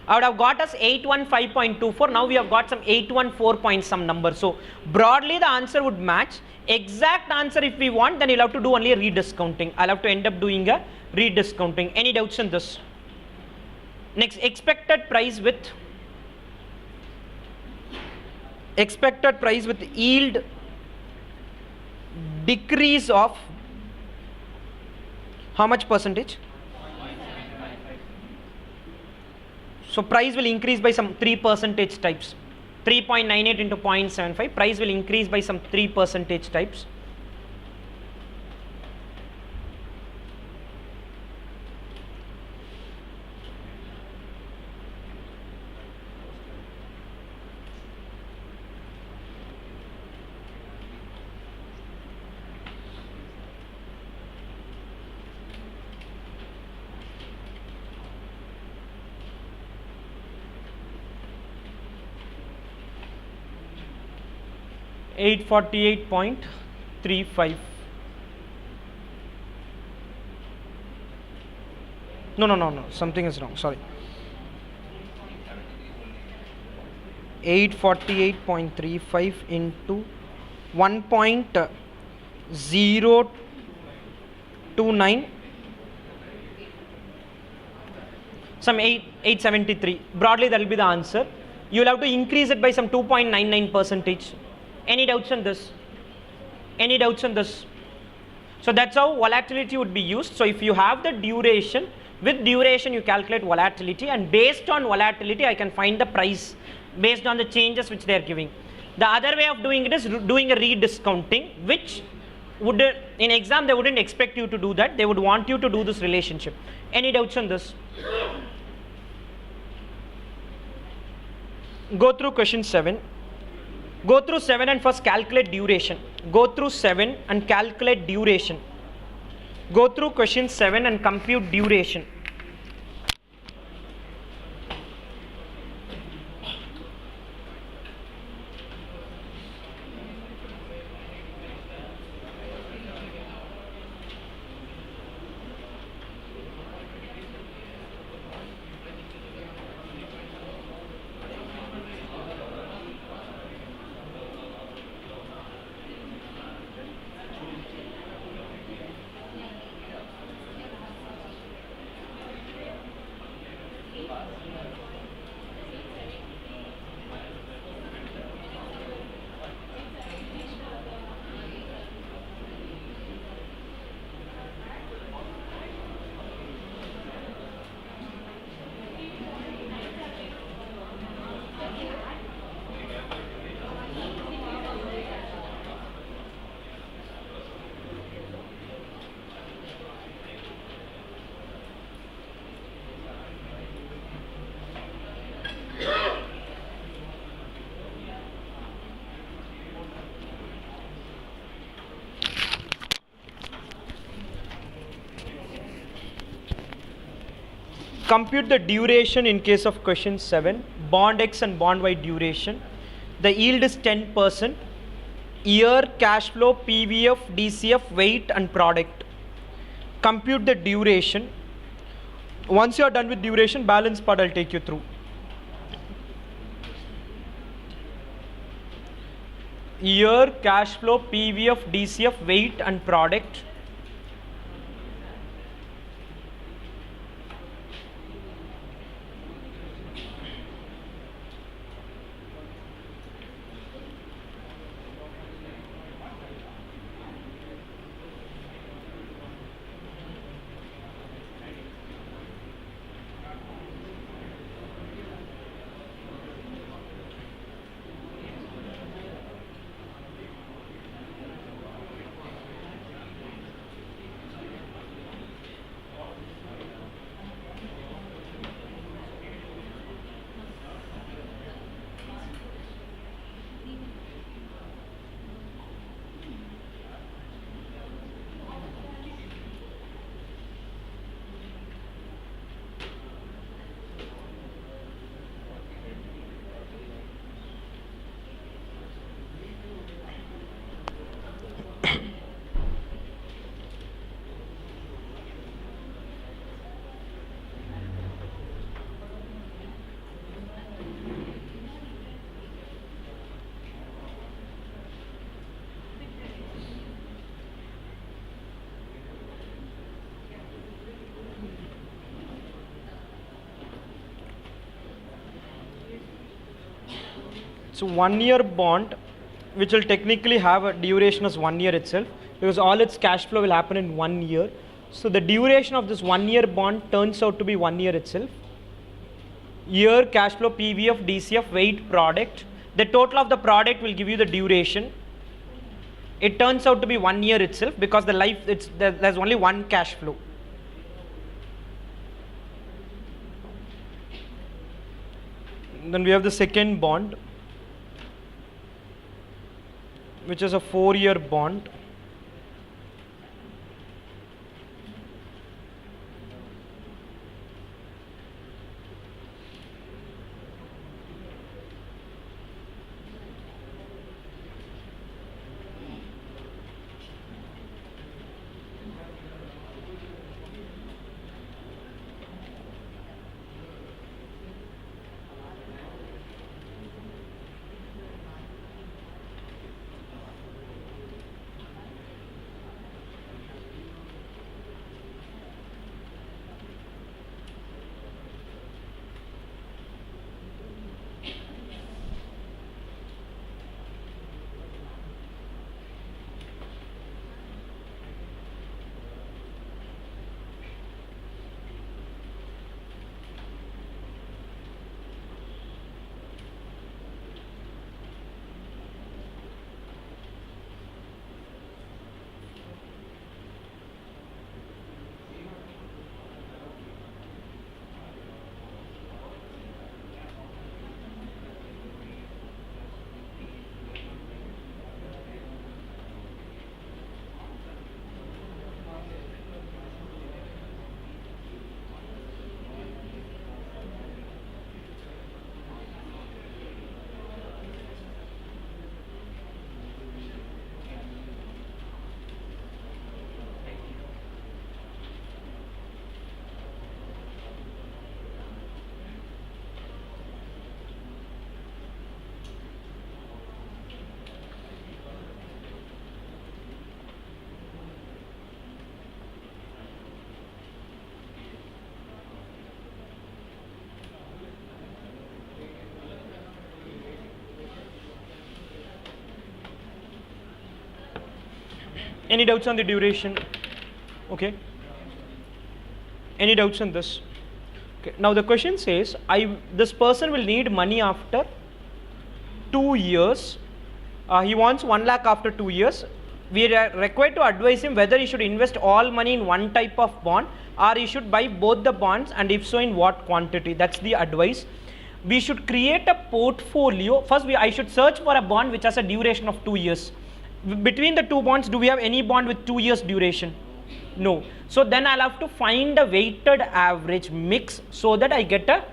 A: I would have got us 815.24. Now we have got some 814 point some number. So broadly the answer would match. Exact answer if we want, then you'll have to do only a rediscounting. I'll have to end up doing a rediscounting. Any doubts in this? Next, expected price with yield decrease of how much percentage? So price will increase by some 3% types. 3.98 into 0.75, price will increase by some 3% types. $848.35. No, something is wrong, sorry. 848.35 into 1.029, some 873. Broadly that will be the answer. You will have to increase it by some 2.99%. Any doubts on this? Any doubts on this? So that's how volatility would be used. So if you have the duration, with duration you calculate volatility, and based on volatility I can find the price based on the changes which they are giving. The other way of doing it is doing a rediscounting, which would, in exam they wouldn't expect you to do that. They would want you to do this relationship. Any doubts on this? Go through question 7. Go through 7 and first calculate duration. Go through 7 and calculate duration. Go through question 7 and compute duration. Compute the duration in case of question 7, bond X and bond Y duration. The yield is 10%, year, cash flow, PVF, DCF, weight and product. Compute the duration. Once you are done with duration, balance part I'll take you through. Year, cash flow, PVF, DCF, weight and product. So 1 year bond, which will technically have a duration as 1 year itself, because all its cash flow will happen in 1 year. So the duration of this 1 year bond turns out to be 1 year itself. Year, cash flow, PVF, DCF, weight, product. The total of the product will give you the duration. It turns out to be 1 year itself because the life, there's only one cash flow. Then we have the second bond, which is a 4-year bond. Any doubts on the duration? Okay. Any doubts on this? Okay. Now the question says, this person will need money after 2 years. He wants 1 lakh after 2 years. We are required to advise him whether he should invest all money in one type of bond or he should buy both the bonds, and if so, in what quantity. That's the advice. We should create a portfolio. First, I should search for a bond which has a duration of 2 years. Between the two bonds, do we have any bond with 2 years duration? No. So then I'll have to find a weighted average mix so that I get a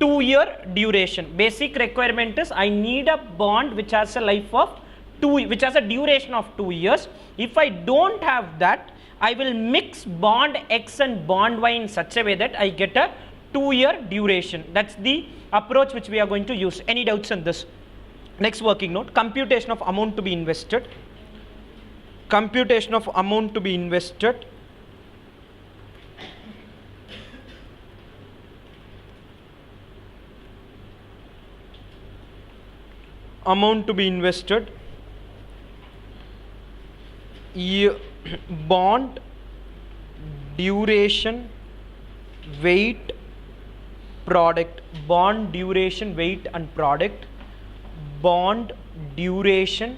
A: 2-year duration. Basic requirement is I need a bond which has a life of which has a duration of 2 years. If I don't have that, I will mix bond X and bond Y in such a way that I get a 2-year duration. That's the approach which we are going to use. Any doubts on this? Next working note, computation of amount to be invested. Computation of amount to be invested. Amount to be invested. Bond, duration, weight, product. Bond, duration, weight and product. Bond, duration,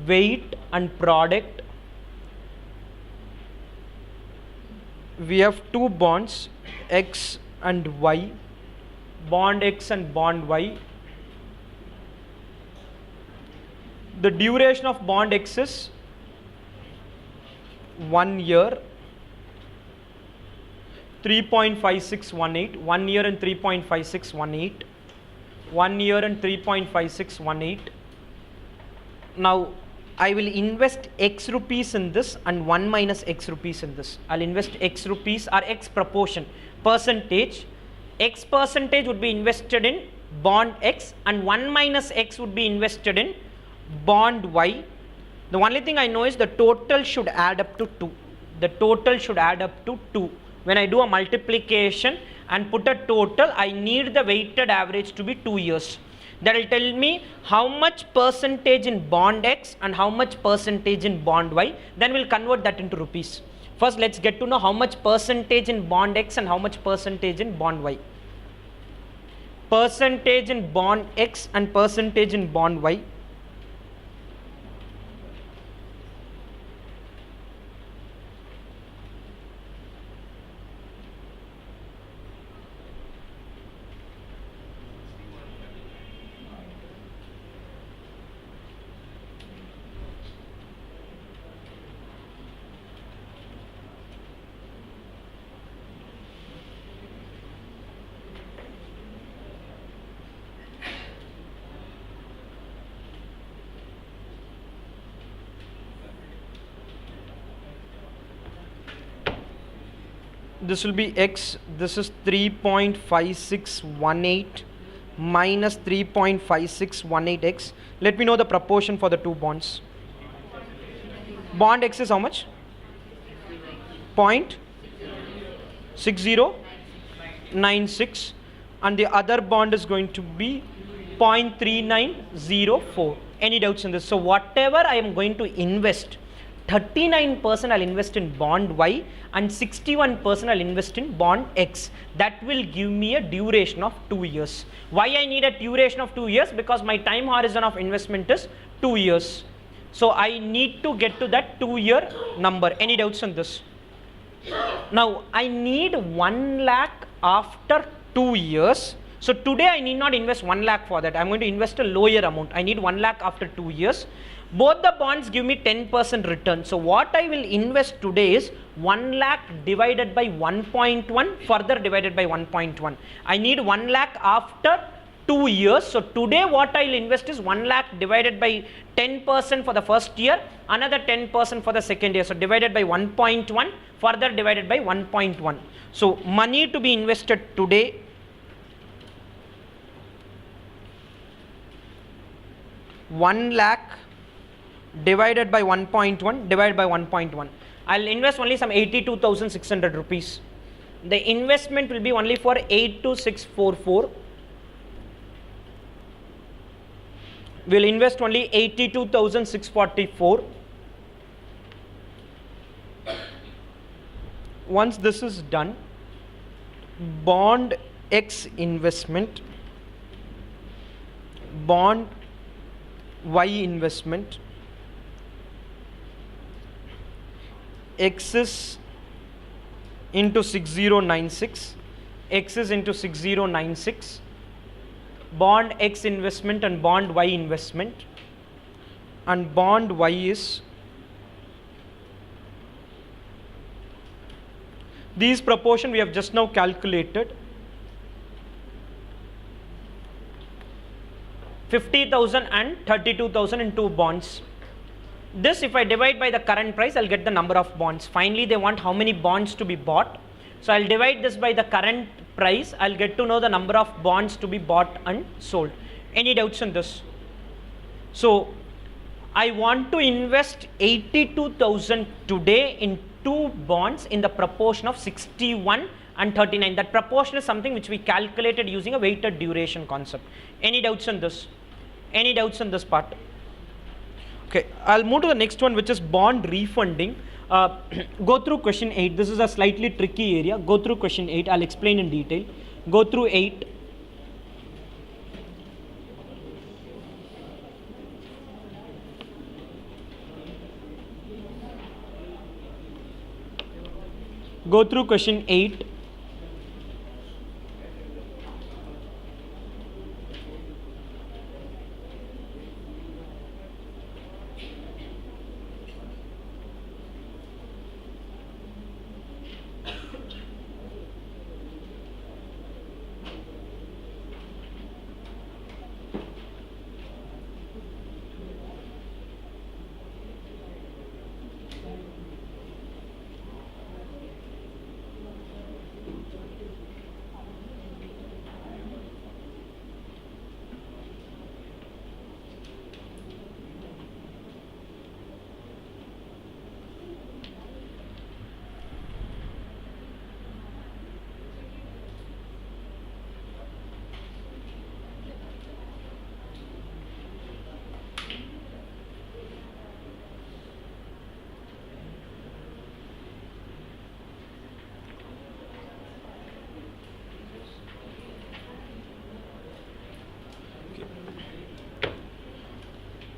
A: weight and product. We have two bonds, X and Y. Bond X and bond Y. The duration of bond X is 1 year, 3.5618, 1 year and 3.5618, 1 year and 3.5618. Now I will invest X rupees in this and 1 minus X rupees in this. I'll invest X rupees or X proportion, percentage. X percentage would be invested in bond X and 1 minus X would be invested in bond Y. The only thing I know is the total should add up to 2. The total should add up to 2. When I do a multiplication and put a total, I need the weighted average to be 2 years. That will tell me how much percentage in bond X and how much percentage in bond Y. Then we'll convert that into rupees. First, let's get to know how much percentage in bond X and how much percentage in bond Y. Percentage in bond X and percentage in bond Y. This will be X, this is 3.5618 minus 3.5618X. Let me know the proportion for the two bonds. Bond X is how much? 0.6096 and the other bond is going to be 0.3904. Any doubts in this? So whatever I am going to invest, 39% I'll invest in bond Y and 61% I'll invest in bond X. That will give me a duration of 2 years. Why I need a duration of 2 years? Because my time horizon of investment is 2 years. So I need to get to that 2-year number. Any doubts on this? Now I need 1 lakh after 2 years. So today I need not invest 1 lakh for that. I'm going to invest a lower amount. I need 1 lakh after 2 years. Both the bonds give me 10% return. So what I will invest today is 1 lakh divided by 1.1 further divided by 1.1. I need 1 lakh after 2 years. So today what I will invest is 1 lakh divided by 10% for the first year, another 10% for the second year. So divided by 1.1 further divided by 1.1. So money to be invested today, one lakh divided by 1.1 divided by 1.1. I'll invest only some 82,600 rupees. The investment will be only for 82644. We'll invest only 82,644. Once this is done, bond X investment, bond Y investment, X is into 6096, X is into 6096, bond X investment and bond Y investment, and bond Y is, these proportion we have just now calculated, 50,000 and 32,000 in two bonds. This if I divide by the current price, I'll get the number of bonds. Finally they want how many bonds to be bought. So I'll divide this by the current price. I'll get to know the number of bonds to be bought and sold. Any doubts on this? So I want to invest 82,000 today in 2 bonds in the proportion of 61 and 39. That proportion is something which we calculated using a weighted duration concept. Any doubts on this? Any doubts on this part? Okay, I'll move to the next one, which is bond refunding. Go through question 8. This is a slightly tricky area. Go through question 8. I'll explain in detail. Go through 8. Go through question 8.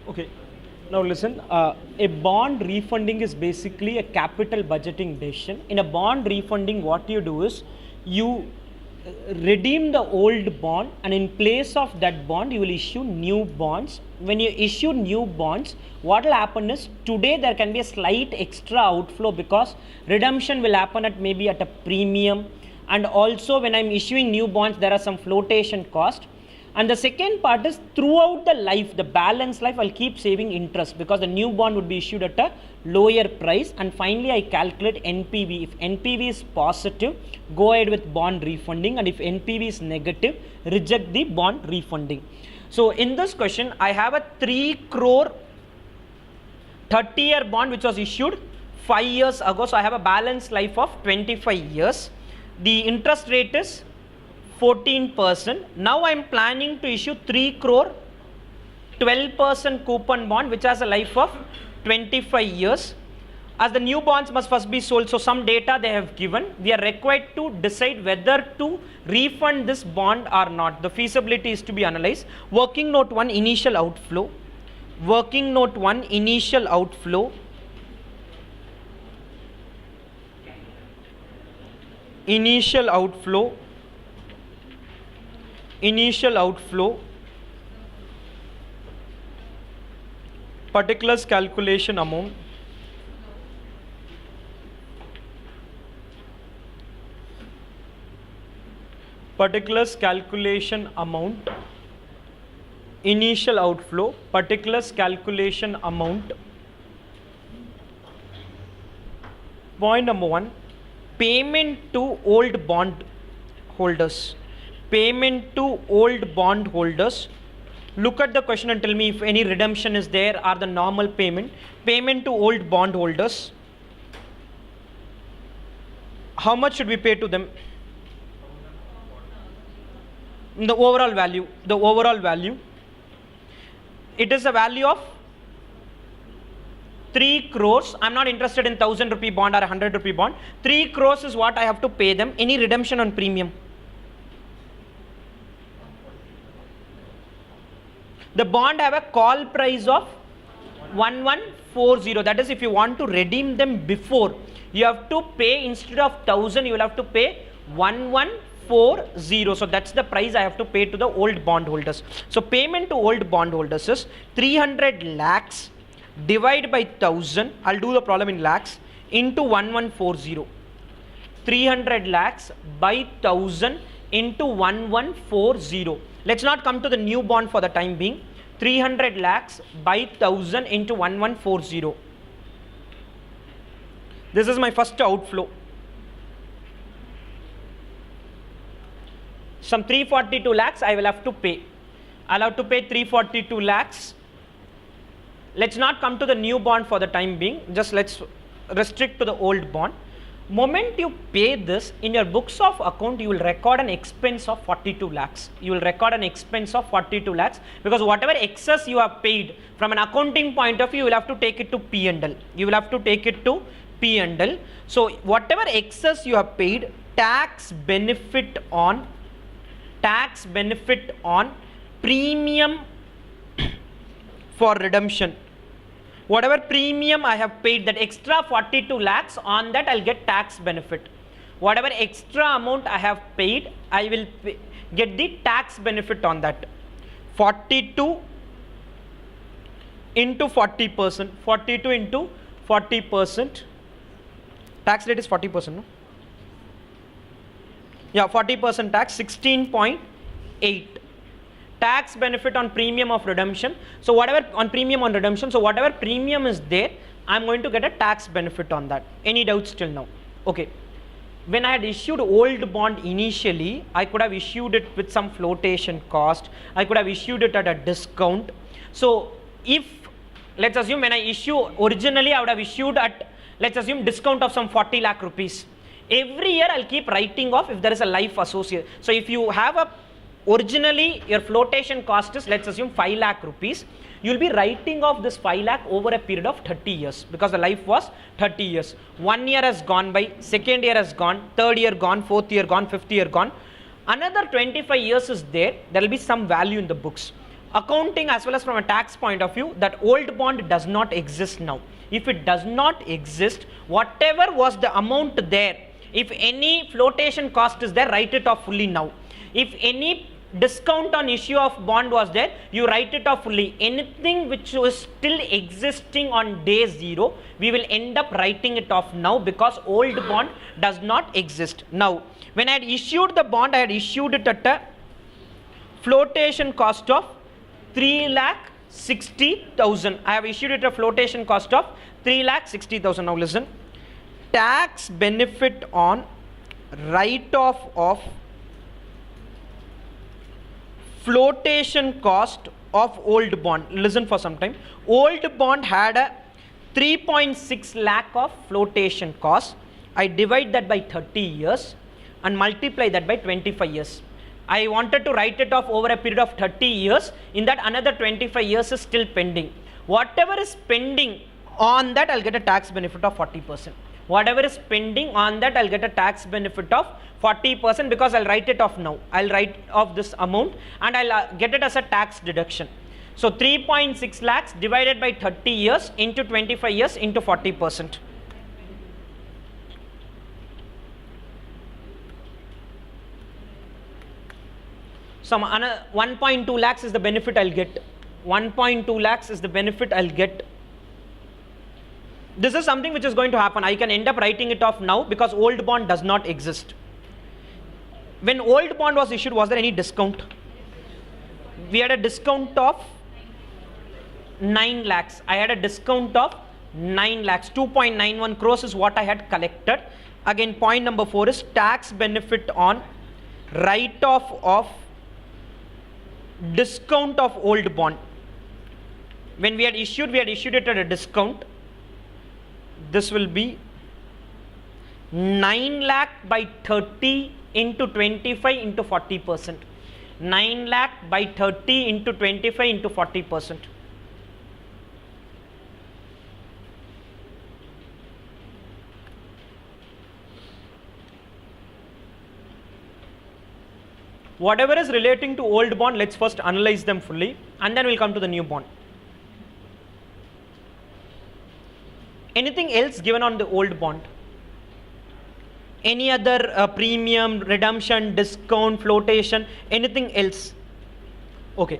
A: Okay, now listen, a bond refunding is basically a capital budgeting decision. In a bond refunding, what you do is you redeem the old bond, and in place of that bond you will issue new bonds. When you issue new bonds, what will happen is today there can be a slight extra outflow because redemption will happen at maybe at a premium, and also when I'm issuing new bonds there are some flotation cost. And the second part is throughout the life, the balance life, I'll keep saving interest because the new bond would be issued at a lower price. And finally, I calculate NPV. If NPV is positive, go ahead with bond refunding, and if NPV is negative, reject the bond refunding. So in this question, I have a 3 crore 30-year bond which was issued 5 years ago. So I have a balance life of 25 years. The interest rate is 14%. Now I am planning to issue 3 crore 12% coupon bond which has a life of 25 years. As the new bonds must first be sold, so some data they have given. We are required to decide whether to refund this bond or not. The feasibility is to be analyzed. Working note 1, initial outflow. Working note 1, initial outflow. Initial outflow. Initial outflow, particulars calculation amount, particulars calculation amount, initial outflow, particulars calculation amount. Point number 1, payment to old bond holders. Payment to old bond holders. Look at the question and tell me if any redemption is there or the normal payment. Payment to old bond holders. How much should we pay to them? The overall value. The overall value. It is a value of 3 crores. I'm not interested in 1,000 rupee bond or 100 rupee bond. 3 crores is what I have to pay them. Any redemption on premium? The bond have a call price of 1140. That is, if you want to redeem them before, you have to pay, instead of 1,000 you will have to pay 1140. So that's the price I have to pay to the old bond holders. So payment to old bond holders is 300 lakhs divided by 1,000. I'll do the problem in lakhs into 1140. 300 lakhs by 1,000 into 1140. Let's not come to the new bond for the time being. 300 lakhs by 1,000 into 1140. This is my first outflow. Some 342 lakhs I will have to pay. I'll have to pay 342 lakhs let's not come to the new bond for the time being, just let's restrict to the old bond. Moment you pay this, in your books of account you will record an expense of 42 lakhs. You will record an expense of 42 lakhs because whatever excess you have paid, from an accounting point of view, you will have to take it to P&L. You will have to take it to P&L. So whatever excess you have paid, tax benefit on premium for redemption. Whatever premium I have paid, that extra 42 lakhs, on that I'll get tax benefit. Whatever extra amount I have paid, I will get the tax benefit on that. 42 into 40%. 42 into 40%. Tax rate is 40%, no? Yeah, 40% tax, 16.8. Tax benefit on premium of redemption. So whatever on premium on redemption, so whatever premium is there, I'm going to get a tax benefit on that. Any doubts till now? Okay. When I had issued old bond initially, I could have issued it with some flotation cost. I could have issued it at a discount. So if, let's assume when I issue originally, I would have issued at, let's assume, discount of some 40 lakh rupees. Every year I'll keep writing off if there is a life associate. So if you have a, originally your flotation cost is, let's assume, 5 lakh rupees, you will be writing off this 5 lakh over a period of 30 years because the life was 30 years. 1 year has gone by, second year has gone, third year gone, fourth year gone, fifth year gone. Another 25 years is there, there will be some value in the books. Accounting as well as from a tax point of view, that old bond does not exist now. If it does not exist, whatever was the amount there, if any flotation cost is there, write it off fully now. If any discount on issue of bond was there, you write it off fully. Anything which was still existing on day 0, we will end up writing it off now because old bond does not exist. Now, when I had issued the bond, I had issued it at a flotation cost of 3,60,000. I have issued it a flotation cost of 3,60,000. Now listen, tax benefit on write-off of flotation cost of old bond. Listen for some time. Old bond had a 3.6 lakh of flotation cost. I divide that by 30 years and multiply that by 25 years. I wanted to write it off over a period of 30 years. In that, another 25 years is still pending. Whatever is pending on that, I'll get a tax benefit of 40%. Whatever is pending on that, I'll get a tax benefit of 40% because I'll write it off now. I'll write off this amount and I'll get it as a tax deduction. So 3.6 lakhs divided by 30 years into 25 years into 40%. Some 1.2 lakhs is the benefit I'll get. 1.2 lakhs is the benefit I'll get. This is something which is going to happen. I can end up writing it off now because old bond does not exist. When old bond was issued, was there any discount? We had a discount of 9 lakhs. I had a discount of 9 lakhs. 2.91 crores is what I had collected. Again, point number 4 is tax benefit on write-off of discount of old bond. When we had issued it at a discount. This will be 9 lakh by 30 into 25 into 40%. 9 lakh by 30 into 25 into 40%. Whatever is relating to old bond, let's first analyze them fully and then we'll come to the new bond. Anything else given on the old bond? Any other premium, redemption, discount, flotation, anything else? Okay.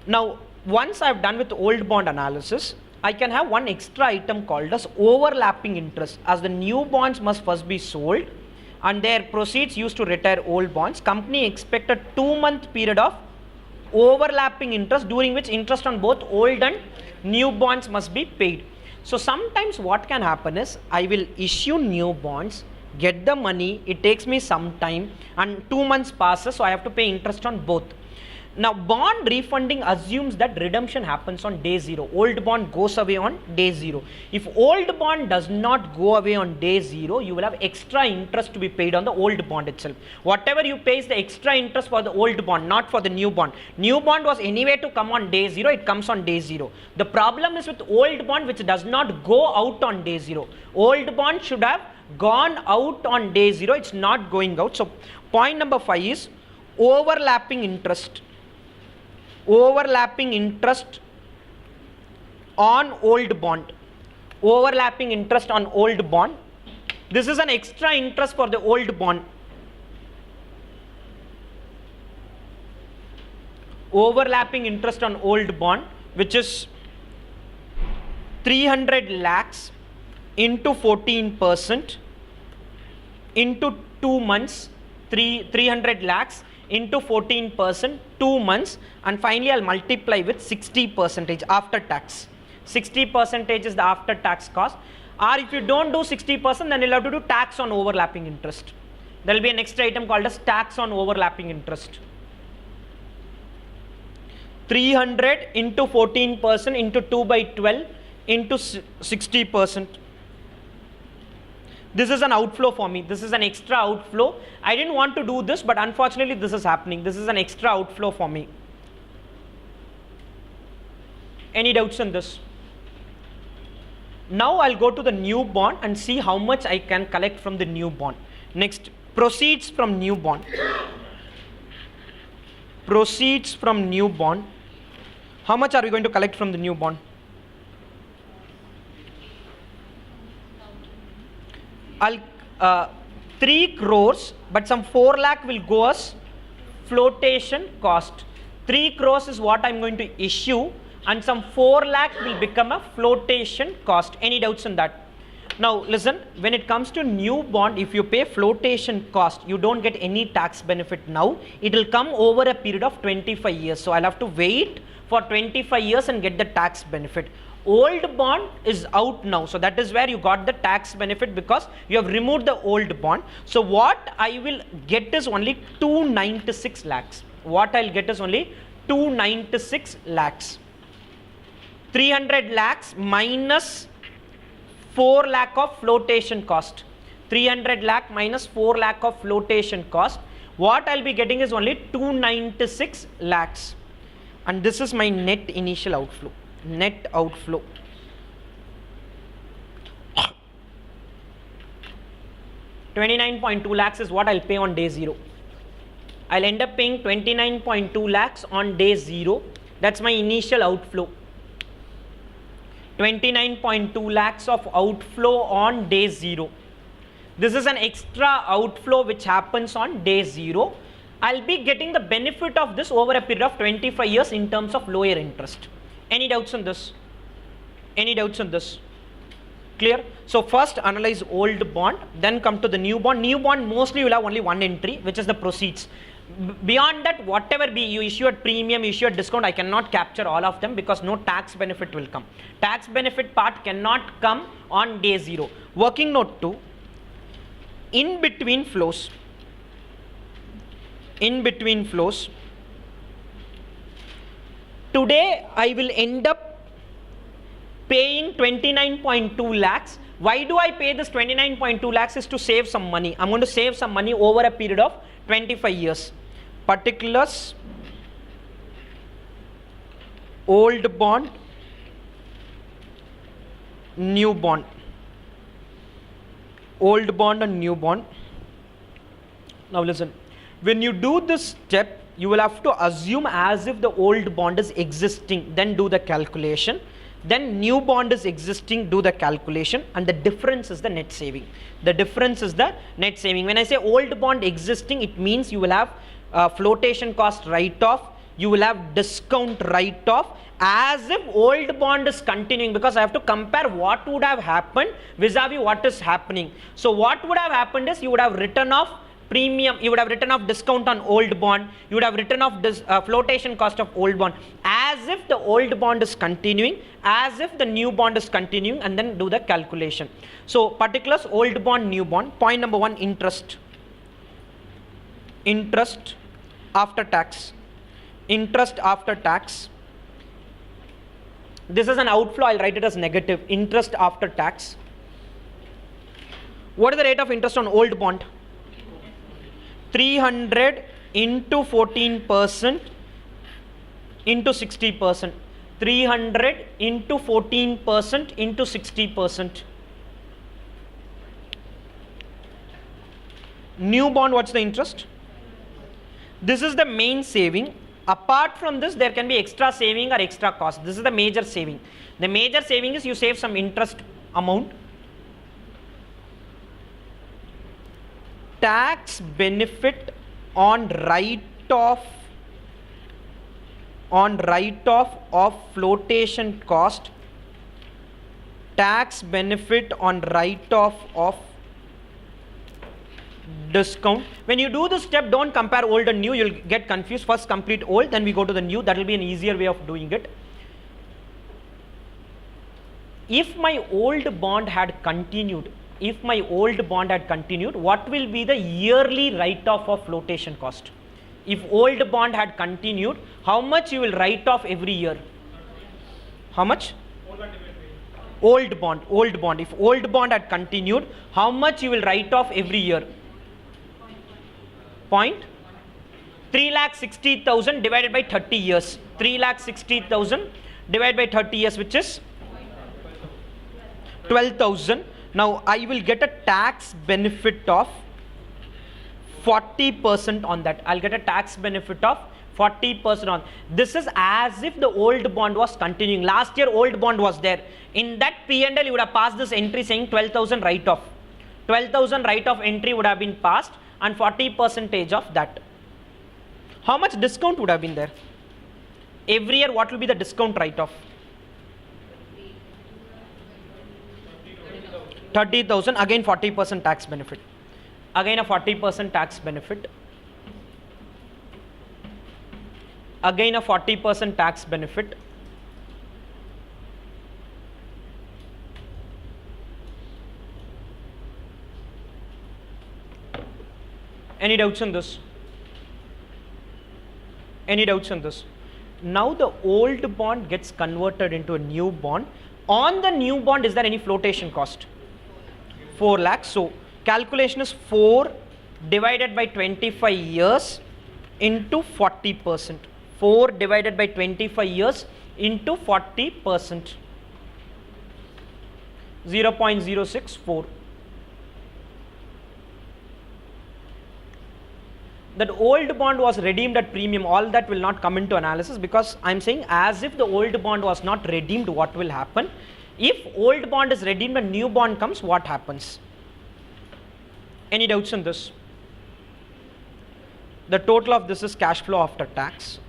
A: Now, once I've done with old bond analysis, I can have one extra item called as overlapping interest. As the new bonds must first be sold and their proceeds used to retire old bonds, company expect a 2-month period of overlapping interest during which interest on both old and new bonds must be paid. So sometimes what can happen is I will issue new bonds, get the money, it takes me some time and 2 months passes, so I have to pay interest on both. Now bond refunding assumes that redemption happens on day 0. Old bond goes away on day 0. If old bond does not go away on day 0, you will have extra interest to be paid on the old bond itself. Whatever you pay is the extra interest for the old bond, not for the new bond. New bond was anyway to come on day 0, it comes on day 0. The problem is with old bond which does not go out on day 0. Old bond should have gone out on day 0, it's not going out. So point number 5 is overlapping interest. Overlapping interest on old bond. Overlapping interest on old bond. This is an extra interest for the old bond. Overlapping interest on old bond, which is 300 lakhs into 14% into 2 months, 300 lakhs into 14%, 2 months, and finally I'll multiply with 60% after tax. 60% is the after tax cost, or if you don't do 60%, then you'll have to do tax on overlapping interest. There will be a next item called as tax on overlapping interest. 300 into 14% into 2 by 12 into 60%. This is an outflow for me. This is an extra outflow. I didn't want to do this, but unfortunately this is happening. This is an extra outflow for me. Any doubts on this? Now I'll go to the new bond and see how much I can collect from the new bond. Next, proceeds from new bond. Proceeds from new bond. How much are we going to collect from the new bond? I'll 3 crores, but some 4 lakh will go as flotation cost. 3 crores is what I'm going to issue, and some 4 lakh will become a flotation cost. Any doubts on that? Now listen, when it comes to new bond, if you pay flotation cost, you don't get any tax benefit now. It will come over a period of 25 years. So I'll have to wait for 25 years and get the tax benefit. Old bond is out now, so that is where you got the tax benefit because you have removed the old bond. So what I will get is only 296 lakhs. What I'll get is only 296 lakhs. 300 lakhs minus 4 lakh of flotation cost. 300 lakh minus 4 lakh of flotation cost. What I'll be getting is only 296 lakhs. And this is my net initial outflow. Net outflow. 29.2 lakhs is what I'll pay on day 0. I'll end up paying 29.2 lakhs on day 0. That's my initial outflow. 29.2 lakhs of outflow on day 0. This is an extra outflow which happens on day 0. I'll be getting the benefit of this over a period of 25 years in terms of lower interest. Any doubts on this? Any doubts on this? Clear? So first analyze old bond, then come to the new bond. New bond mostly you will have only one entry, which is the proceeds. Beyond that, whatever be you issue at premium, issue at discount, I cannot capture all of them because no tax benefit will come. Tax benefit part cannot come on day 0. Working note 2, in between flows. In between flows. Today I will end up paying 29.2 lakhs. Why do I pay this 29.2 lakhs is to save some money. I'm going to save some money over a period of 25 years. Particulars, old bond, new bond. Old bond and new bond. Now listen, when you do this step, you will have to assume as if the old bond is existing, then do the calculation. Then new bond is existing, do the calculation, and the difference is the net saving. The difference is the net saving. When I say old bond existing, it means you will have flotation cost write-off, you will have discount write-off, as if old bond is continuing, because I have to compare what would have happened vis-a-vis what is happening. So what would have happened is you would have written off premium, you would have written off discount on old bond, you would have written off this flotation cost of old bond, as if the old bond is continuing, as if the new bond is continuing, and then do the calculation. So particulars, old bond, new bond. Point number 1, interest. Interest after tax. interest after tax. This is an outflow, I'll write it as negative, interest after tax. What is the rate of interest on old bond? 300 into 14% into 60%. 300 into 14% into 60%. New bond, what's the interest? This is the main saving. Apart from this, there can be extra saving or extra cost. This is the major saving. The major saving is you save some interest amount. Tax benefit on write-off of flotation cost. Tax benefit on write-off of discount. When you do this step, don't compare old and new, you'll get confused. First complete old, then we go to the new. That will be an easier way of doing it. If my old bond had continued, what will be the yearly write-off of flotation cost? If old bond had continued, how much you will write off every year? How much? Old bond. If old bond had continued, how much you will write off every year? 3,60,000 divided by 30 years. 3,60,000 divided by 30 years, which is 12,000. Now I will get a tax benefit of 40% on that. I'll get a tax benefit of 40% on. This is as if the old bond was continuing. Last year old bond was there. In that P&L you would have passed this entry saying 12,000 write-off. 12,000 write-off entry would have been passed and 40% of that. How much discount would have been there? Every year what will be the discount write-off? 30,000, again 40% tax benefit. Again a 40% tax benefit. Again a 40% tax benefit. Any doubts on this? Any doubts on this? Now the old bond gets converted into a new bond. On the new bond, is there any flotation cost? 4 lakhs. So calculation is 4 divided by 25 years into 40%. 4 divided by 25 years into 40%. 0.064. That old bond was redeemed at premium. All that will not come into analysis because I am saying as if the old bond was not redeemed, what will happen? If old bond is redeemed and new bond comes, what happens? Any doubts on this? The total of this is cash flow after tax.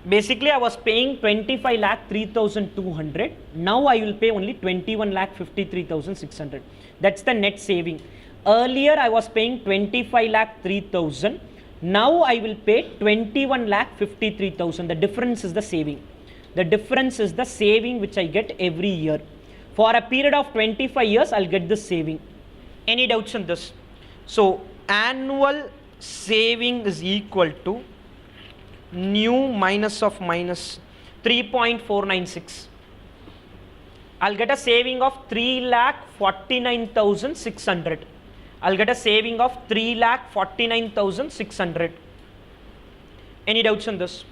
A: Basically, I was paying 25 lakh 3,200. Now I will pay only 21 lakh 53,600. That's the net saving. Earlier I was paying 25 lakh 3,000. Now I will pay 21 lakh 53,000. The difference is the saving. The difference is the saving which I get every year. For a period of 25 years, I'll get this saving. Any doubts on this? So annual saving is equal to new minus of minus 3.496. I'll get a saving of 3,49,600. I'll get a saving of 3,49,600. Any doubts on this?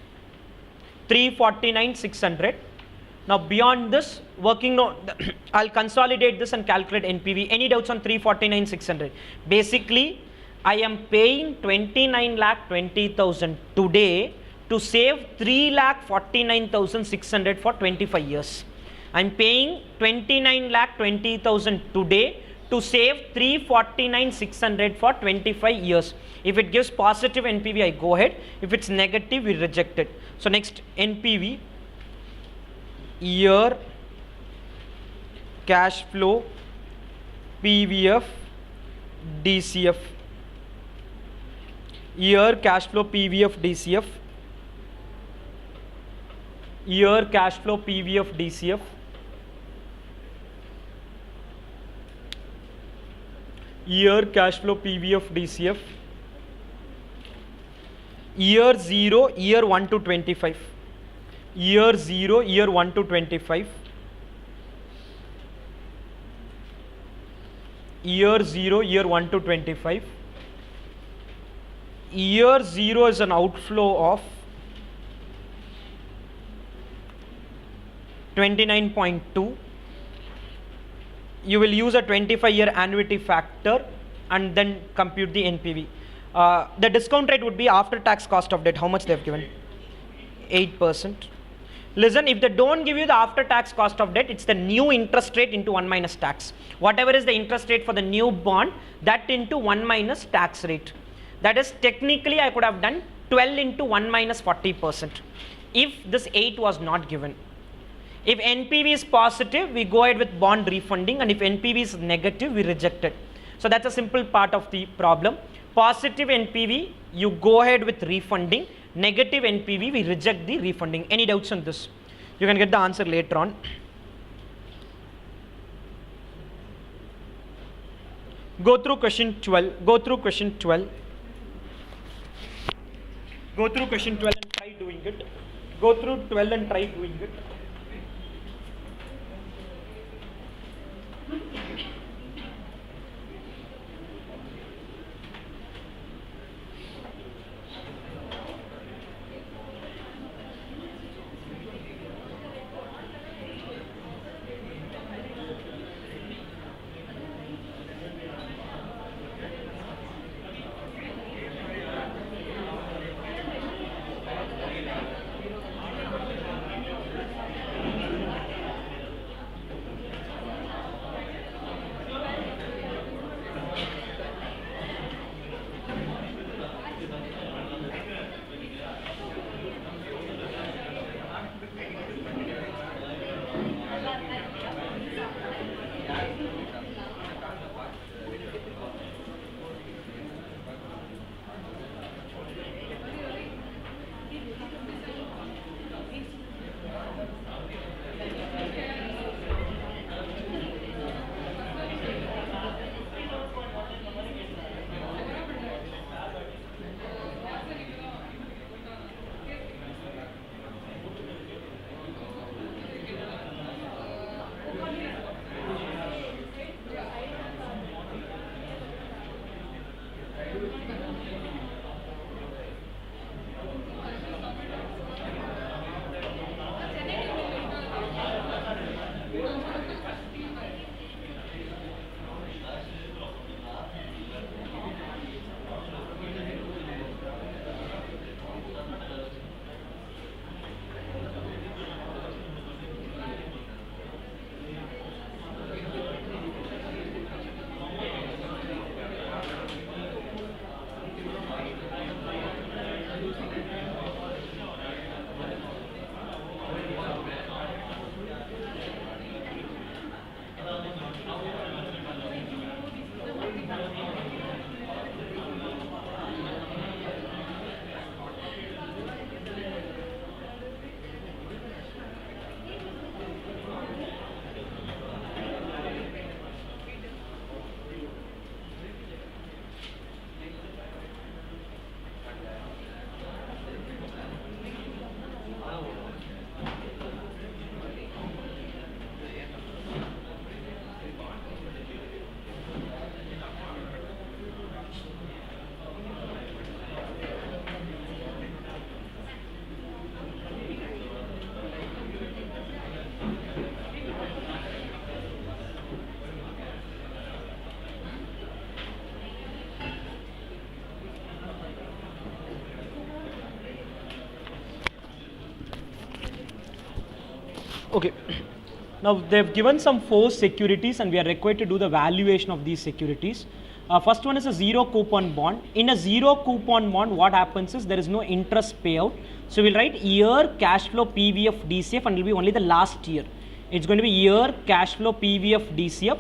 A: 349,600. Now beyond this, working note, I'll consolidate this and calculate NPV. Any doubts on 349,600? Basically, I am paying 29,20,000 today to save 3,49,600 for 25 years. I'm paying 29,20,000 today to save 349,600 for 25 years. If it gives positive NPV, I go ahead. If it's negative, we reject it. So next, NPV, year cash flow, PVF, DCF. Year cash flow, PVF, DCF. Year cash flow, PVF, DCF. Year cash flow, PVF, DCF. year 0, year 1 to 25. Year 0, year 1 to 25. Year 0, year 1 to 25. Year 0 is an outflow of 29.2. You will use a 25-year annuity factor and then compute the NPV. The discount rate would be after tax cost of debt. How much they have given? 8%. Listen, if they don't give you the after tax cost of debt, it's the new interest rate into 1 minus tax. Whatever is the interest rate for the new bond, that into 1 minus tax rate. That is, technically I could have done 12 into 1 minus 40% if this 8 was not given. If NPV is positive, we go ahead with bond refunding, and if NPV is negative, we reject it. So that's a simple part of the problem. Positive NPV, you go ahead with refunding. Negative NPV, we reject the refunding. Any doubts on this? You can get the answer later on. Go through question 12. Go through question 12. Go through question 12 and try doing it. Go through 12 and try doing it. Okay, now they've given some 4 securities and we are required to do the valuation of these securities. First one is a zero coupon bond. In a zero coupon bond, what happens is there is no interest payout. So we'll write year cash flow PV of DCF and it will be only the last year. It's going to be year cash flow PV of DCF.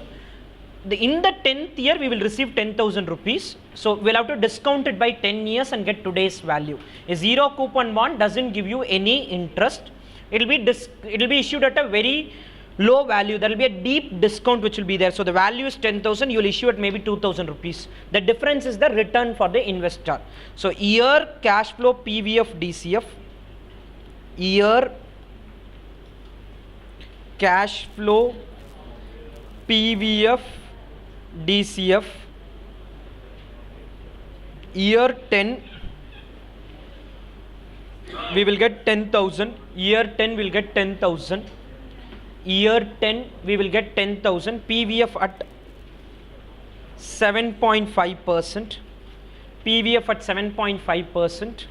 A: In the 10th year, we will receive 10,000 rupees. So we'll have to discount it by 10 years and get today's value. A zero coupon bond doesn't give you any interest. It will be issued at a very low value, there will be a deep discount which will be there. So the value is 10,000, you will issue at maybe 2,000 rupees. The difference is the return for the investor. So year cash flow PVF DCF, year cash flow PVF DCF, year 10 we will get 10,000, year 10 we will get 10,000, year 10 we will get 10,000, PVF at 7.5%, PVF at 7.5%,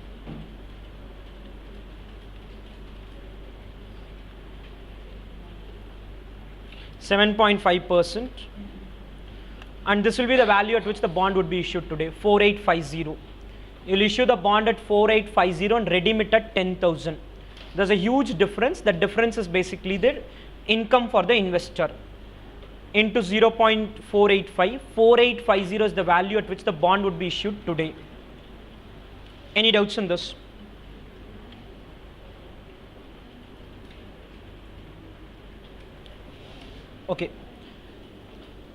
A: and this will be the value at which the bond would be issued today, 4850. You'll issue the bond at 4850 and redeem it at 10,000. There's a huge difference. The difference is basically the income for the investor into 0.485. 4850 is the value at which the bond would be issued today. Any doubts in this? Okay.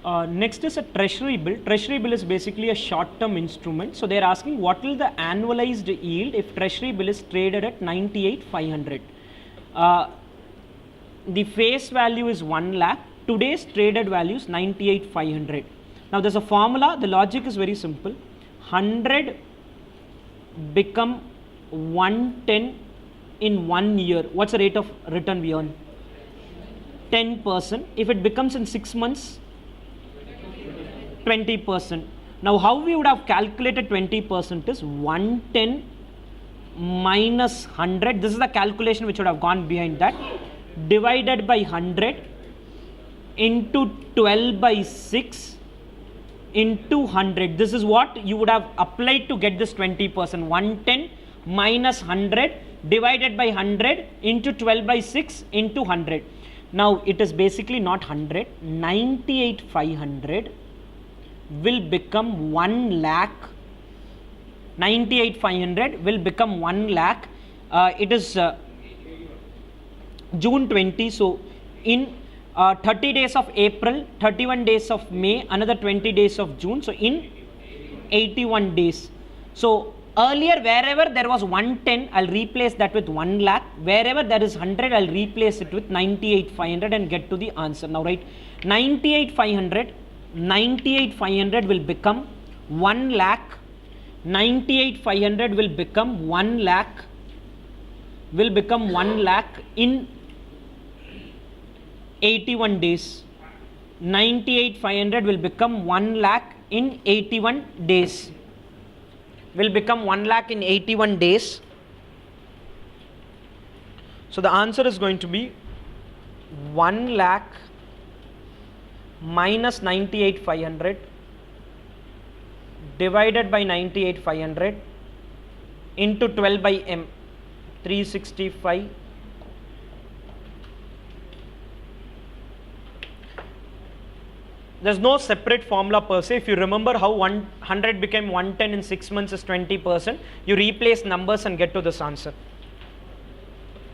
A: Next is a treasury bill. Treasury bill is basically a short-term instrument. So they are asking what will the annualized yield if treasury bill is traded at 98,500. The face value is 1 lakh. Today's traded value is 98,500. Now there's a formula. The logic is very simple. 100 become 110 in 1 year. What's the rate of return we earn? 10%. If it becomes in 6 months, 20%. Now how we would have calculated 20% is 110 minus 100. This is the calculation which would have gone behind that. Divided by 100 into 12 by 6 into 100. This is what you would have applied to get this 20%. 110 minus 100 divided by 100 into 12 by 6 into 100. Now it is basically not 100. 98,500 will become 1 lakh. 98,500 will become 1 lakh. It is June 20. So in 30 days of April, 31 days of May, another 20 days of June. So in 81 days. So earlier wherever there was 110, I'll replace that with 1 lakh. Wherever there is 100, I'll replace it with 98,500 and get to the answer. Now write 98,500 will become 1 lakh. 98,500 will become 1 lakh. Will become 1 lakh in 81 days. 98,500 will become 1 lakh in 81 days. Will become 1 lakh in 81 days. So the answer is going to be 1 lakh minus 98,500 divided by 98,500 into 12 by m, 365. There's no separate formula per se. If you remember how 100 became 110 in 6 months is 20%, you replace numbers and get to this answer.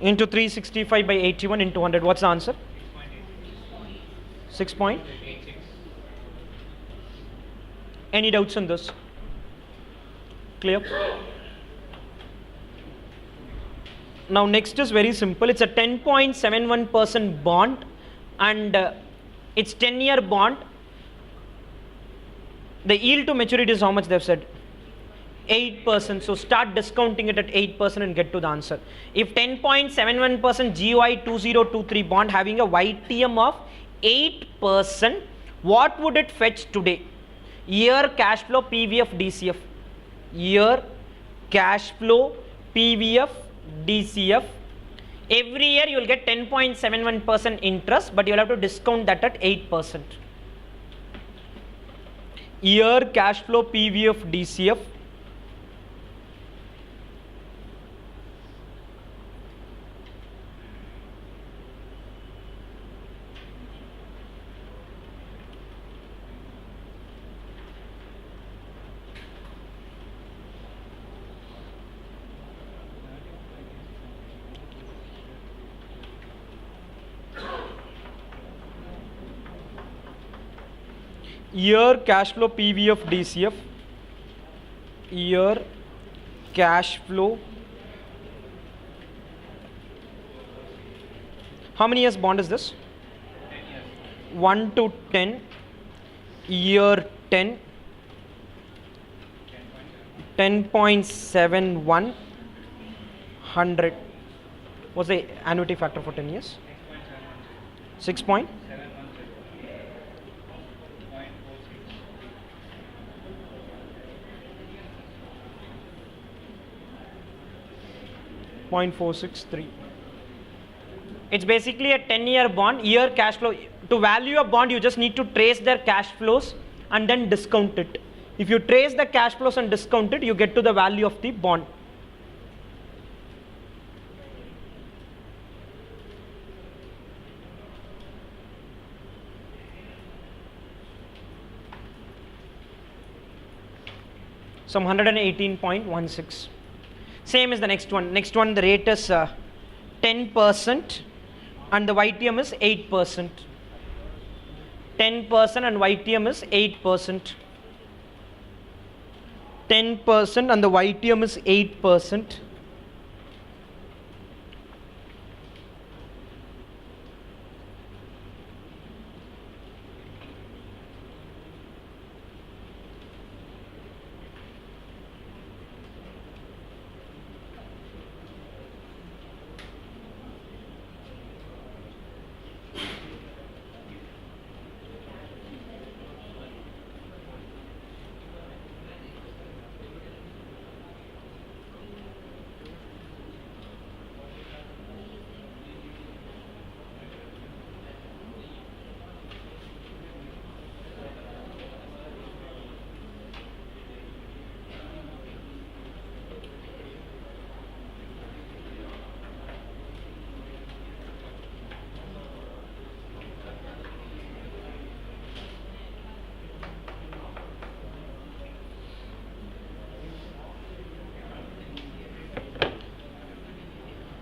A: Into 365 by 81 into 100, what's the answer? 6 point. Any doubts in this? Clear? Now next is very simple. It's a 10.71% bond and it's 10-year bond. The yield to maturity is how much they've said? 8%. So start discounting it at 8% and get to the answer. If 10.71% GOI 2023 bond having a YTM of 8%, what would it fetch today? Year cash flow PVF DCF. Year cash flow PVF DCF. Every year you will get 10.71% interest, but you will have to discount that at 8%. Year cash flow PVF DCF. year cash flow PV of DCF, year cash flow. How many years bond is this? 1 to 10, year 10, 10.71, 100. What's the annuity factor for 10 years? 6 point? 0.463. It's basically a 10-year bond, year cash flow. To value a bond, you just need to trace their cash flows and then discount it. If you trace the cash flows and discount it, you get to the value of the bond. Some 118.16. Same as the next one. Next one, the rate is 10% and the YTM is 8%. 10% and YTM is 8%. 10% and the YTM is 8%.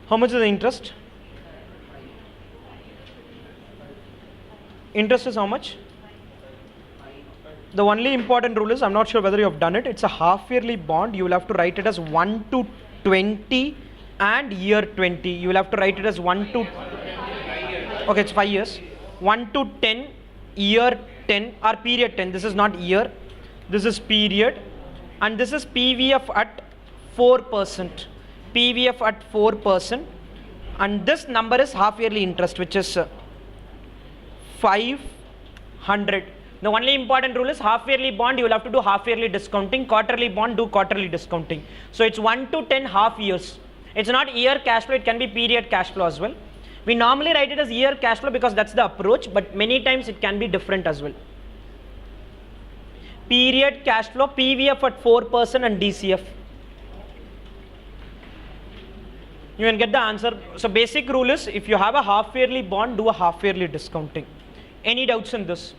A: How much is the interest? Interest is how much? The only important rule is, I'm not sure whether you have done it, it's a half yearly bond. You will have to write it as 1 to 20 and year 20. You will have to write it as 1 to, okay, it's 5 years. 1 to 10, year 10 or period 10. This is not year, this is period, and this is PVF at 4%. PVF at 4%, and this number is half yearly interest, which is 500. The only important rule is half yearly bond, you will have to do half yearly discounting. Quarterly bond, do quarterly discounting. So it's 1 to 10 half years. It's not year cash flow, it can be period cash flow as well. We normally write it as year cash flow because that's the approach, but many times it can be different as well. Period cash flow, PVF at 4% and DCF. You can get the answer. So basic rule is, if you have a half yearly bond, do a half yearly discounting. Any doubts in this?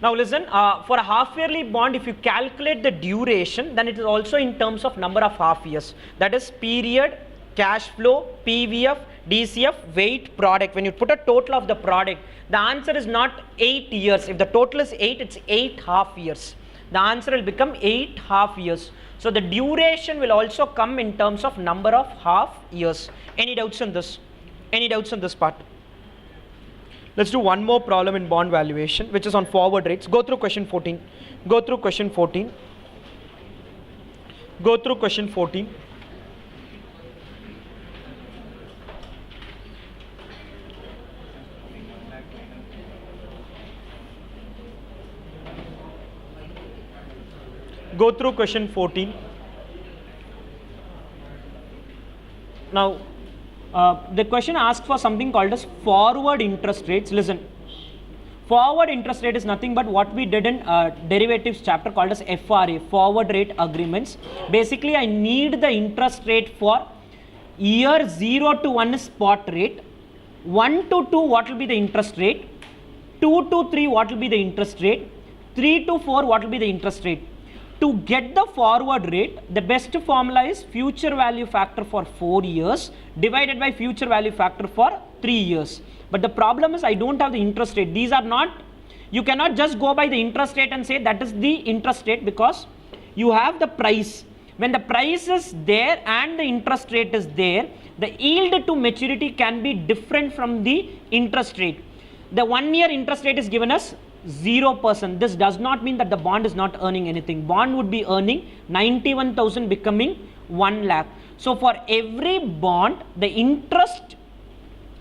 A: Now listen, for a half yearly bond, if you calculate the duration, then it is also in terms of number of half years. That is period, cash flow, PVF, DCF, weight, product. When you put a total of the product, the answer is not 8 years. If the total is 8, it's 8 half years. The answer will become 8 half years. So the duration will also come in terms of number of half years. Any doubts on this? Any doubts on this part? Let's do one more problem in bond valuation, which is on forward rates. Go through question 14. Go through question 14. Go through question 14. Go through question 14. Now, the question asks for something called as forward interest rates. Listen, forward interest rate is nothing but what we did in derivatives chapter called as FRA, forward rate agreements. Basically, I need the interest rate for year 0 to 1 is spot rate, 1 to 2 what will be the interest rate, 2 to 3 what will be the interest rate, 3 to 4 what will be the interest rate. To get the forward rate, the best formula is future value factor for 4 years divided by future value factor for 3 years. But the problem is I don't have the interest rate. These are not
B: You cannot just go by the interest rate and say that is the interest rate, because you have the price. When the price is there and the interest rate is there, the yield to maturity can be different from the interest rate. The 1 year interest rate is given as 0%. This does not mean that the bond is not earning anything. Bond would be earning 91,000 becoming 1 lakh. So for every bond, the interest,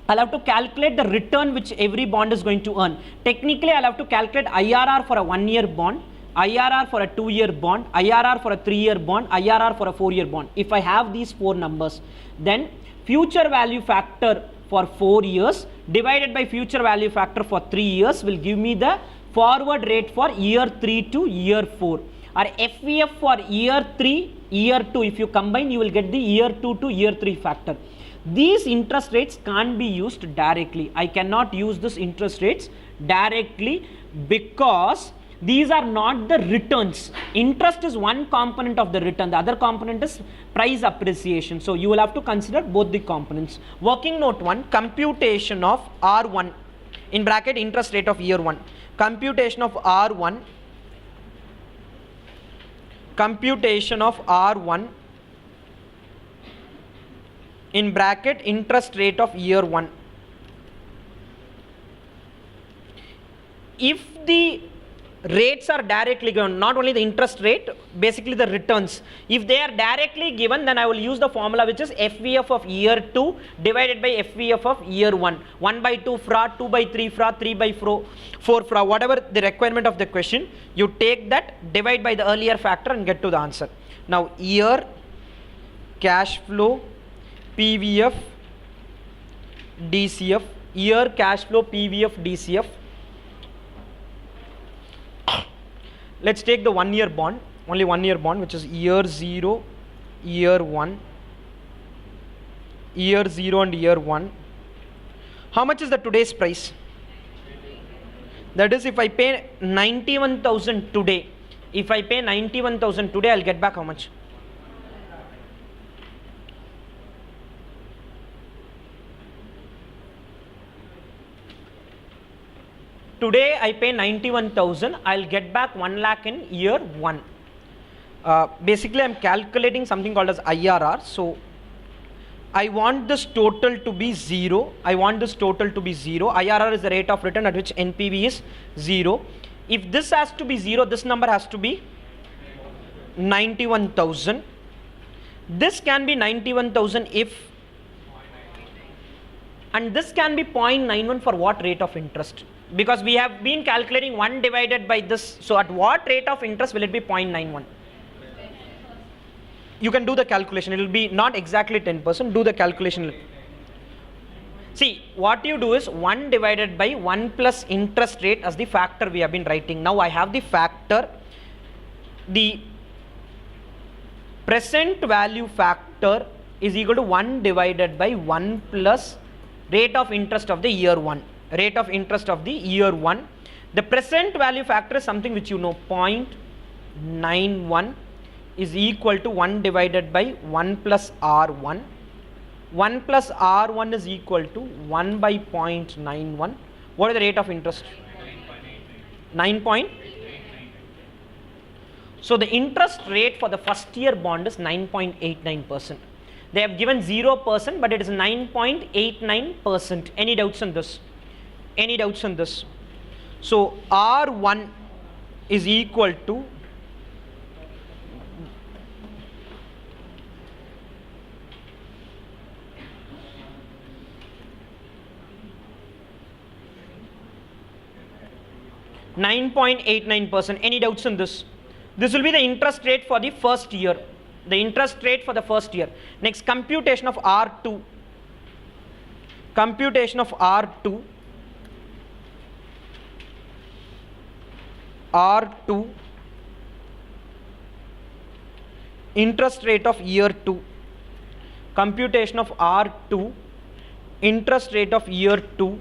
B: I'll have to calculate the return which every bond is going to earn. Technically, I'll have to calculate IRR for a 1 year bond, IRR for a 2 year bond, IRR for a 3 year bond, IRR for a 4 year bond. If I have these 4 numbers, then future value factor for 4 years divided by future value factor for 3 years will give me the forward rate for year 3 to year 4. Or FVF for year 3, year 2, if you combine, you will get the year 2 to year 3 factor. These interest rates can't be used directly. I cannot use this interest rates directly because these are not the returns. Interest is one component of the return. The other component is price appreciation. So you will have to consider both the components.
A: Working note 1, computation of R1 in bracket interest rate of year 1. Computation of R1. Computation of R1 in bracket interest rate of year 1. If the rates are directly given, not only the interest rate, basically the returns, if they are directly given, then I will use the formula which is FVF of year 2 divided by FVF of year 1. 1 by 2 FRA, 2 by 3 FRA, 3 by 4 FRA, whatever the requirement of the question, you take that, divide by the earlier factor and get to the answer. Now year cash flow PVF DCF, year cash flow PVF DCF. Let's take the 1 year bond, only 1 year bond, which is year 0, year 1, year 0 and year 1. How much is the today's price? That is, if I pay 91,000 today, if I pay 91,000 today, I'll get back how much? Today I pay 91,000, I'll get back 1 lakh in year 1. Basically I'm calculating something called as IRR. So I want this total to be 0. I want this total to be 0. IRR is the rate of return at which NPV is 0. If this has to be 0, this number has to be 91,000. This can be 91,000 if, and this can be 0.91 for what rate of interest? Because we have been calculating 1 divided by this. So at what rate of interest will it be 0.91? You can do the calculation. It will be not exactly 10%. Do the calculation. See, what you do is 1 divided by 1 plus interest rate as the factor we have been writing. Now I have the factor. The present value factor is equal to 1 divided by 1 plus rate of interest of the year 1. Rate of interest of the year 1. The present value factor is something which you know, 0.91 is equal to 1 divided by 1 plus R1. 1 plus R1 is equal to 1 by 0.91. What is the rate of interest? 9. So the interest rate for the first year bond is 9.89%. They have given 0%, but it is 9.89%. Any doubts on this? Any doubts on this? So R1 is equal to %. Any doubts on this? This will be the interest rate for the first year. The interest rate for the first year. Next, computation of R2. Computation of R2. R2 interest rate of year 2. Computation of R2 interest rate of year 2.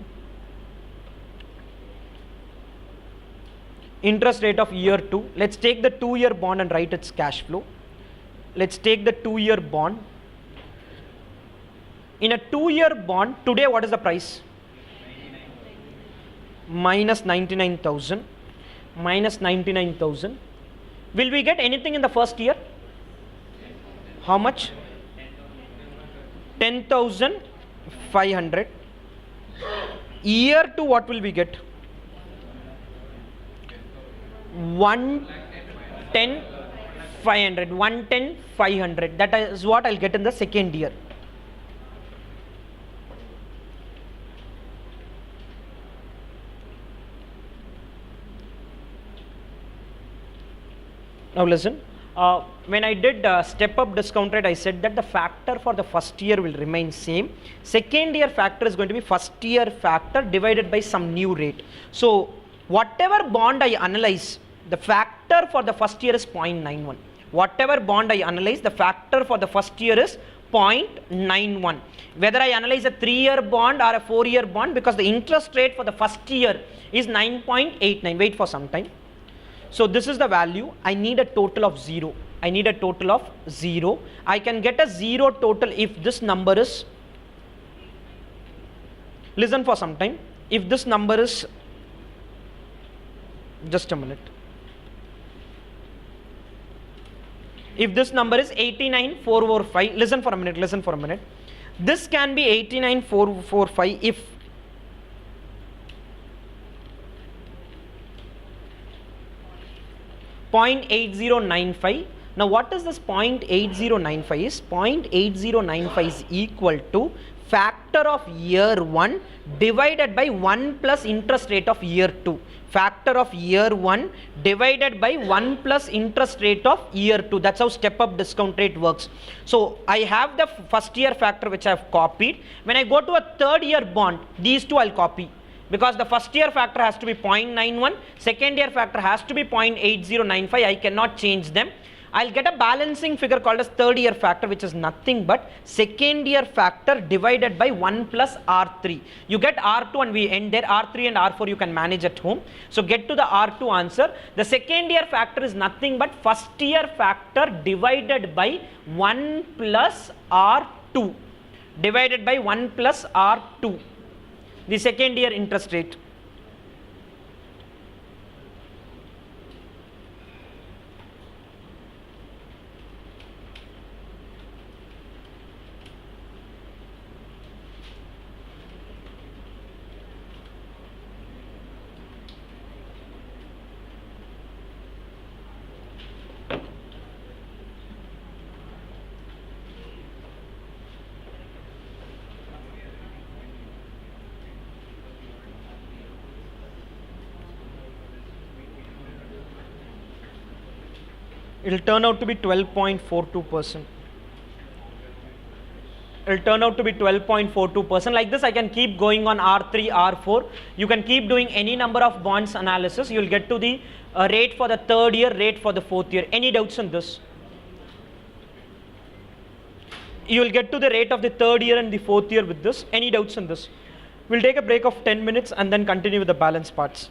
A: Interest rate of year 2. Let's take the 2-year bond and write its cash flow. Let's take the 2-year bond. In a 2-year bond, today what is the price? minus 99,000 minus 99,000. Will we get anything in the first year? How much? 10,500. Year 2, what will we get? 110,500. 110,500. That is what I'll get in the second year. Now listen, when I did step up discount rate, I said that the factor for the first year will remain same. Second year factor is going to be first year factor divided by some new rate. So whatever bond I analyze, the factor for the first year is 0.91. Whatever bond I analyze, the factor for the first year is 0.91. Whether I analyze a 3-year bond or a 4-year bond, because the interest rate for the first year is 9.89. Wait for some time. So this is the value. I need a total of 0. I need a total of 0. I can get a 0 total if this number is, listen for some time, if this number is, just a minute, if this number is 89,445, listen for a minute, listen for a minute. This can be 89,445 if .8095. Now what is this 0.8095 is? 0.8095 is equal to factor of year 1 divided by 1 plus interest rate of year 2. Factor of year 1 divided by 1 plus interest rate of year 2. That's how step up discount rate works. So I have the first year factor which I have copied. When I go to a third year bond, these two I'll copy, because the first year factor has to be 0.91, second year factor has to be 0.8095. I cannot change them. I'll get a balancing figure called as third year factor, which is nothing but second year factor divided by 1 plus R3. You get R2 and we end there. R3 and R4 you can manage at home. So get to the R2 answer. The second year factor is nothing but first year factor divided by 1 plus R2. Divided by 1 plus R2. The second year interest rate. It will turn out to be 12.42%. It will turn out to be 12.42%. Like this, I can keep going on R3, R4. You can keep doing any number of bonds analysis. You will get to the rate for the third year, rate for the fourth year. Any doubts on this? You will get to the rate of the third year and the fourth year with this. Any doubts on this? We'll take a break of 10 minutes and then continue with the balance parts.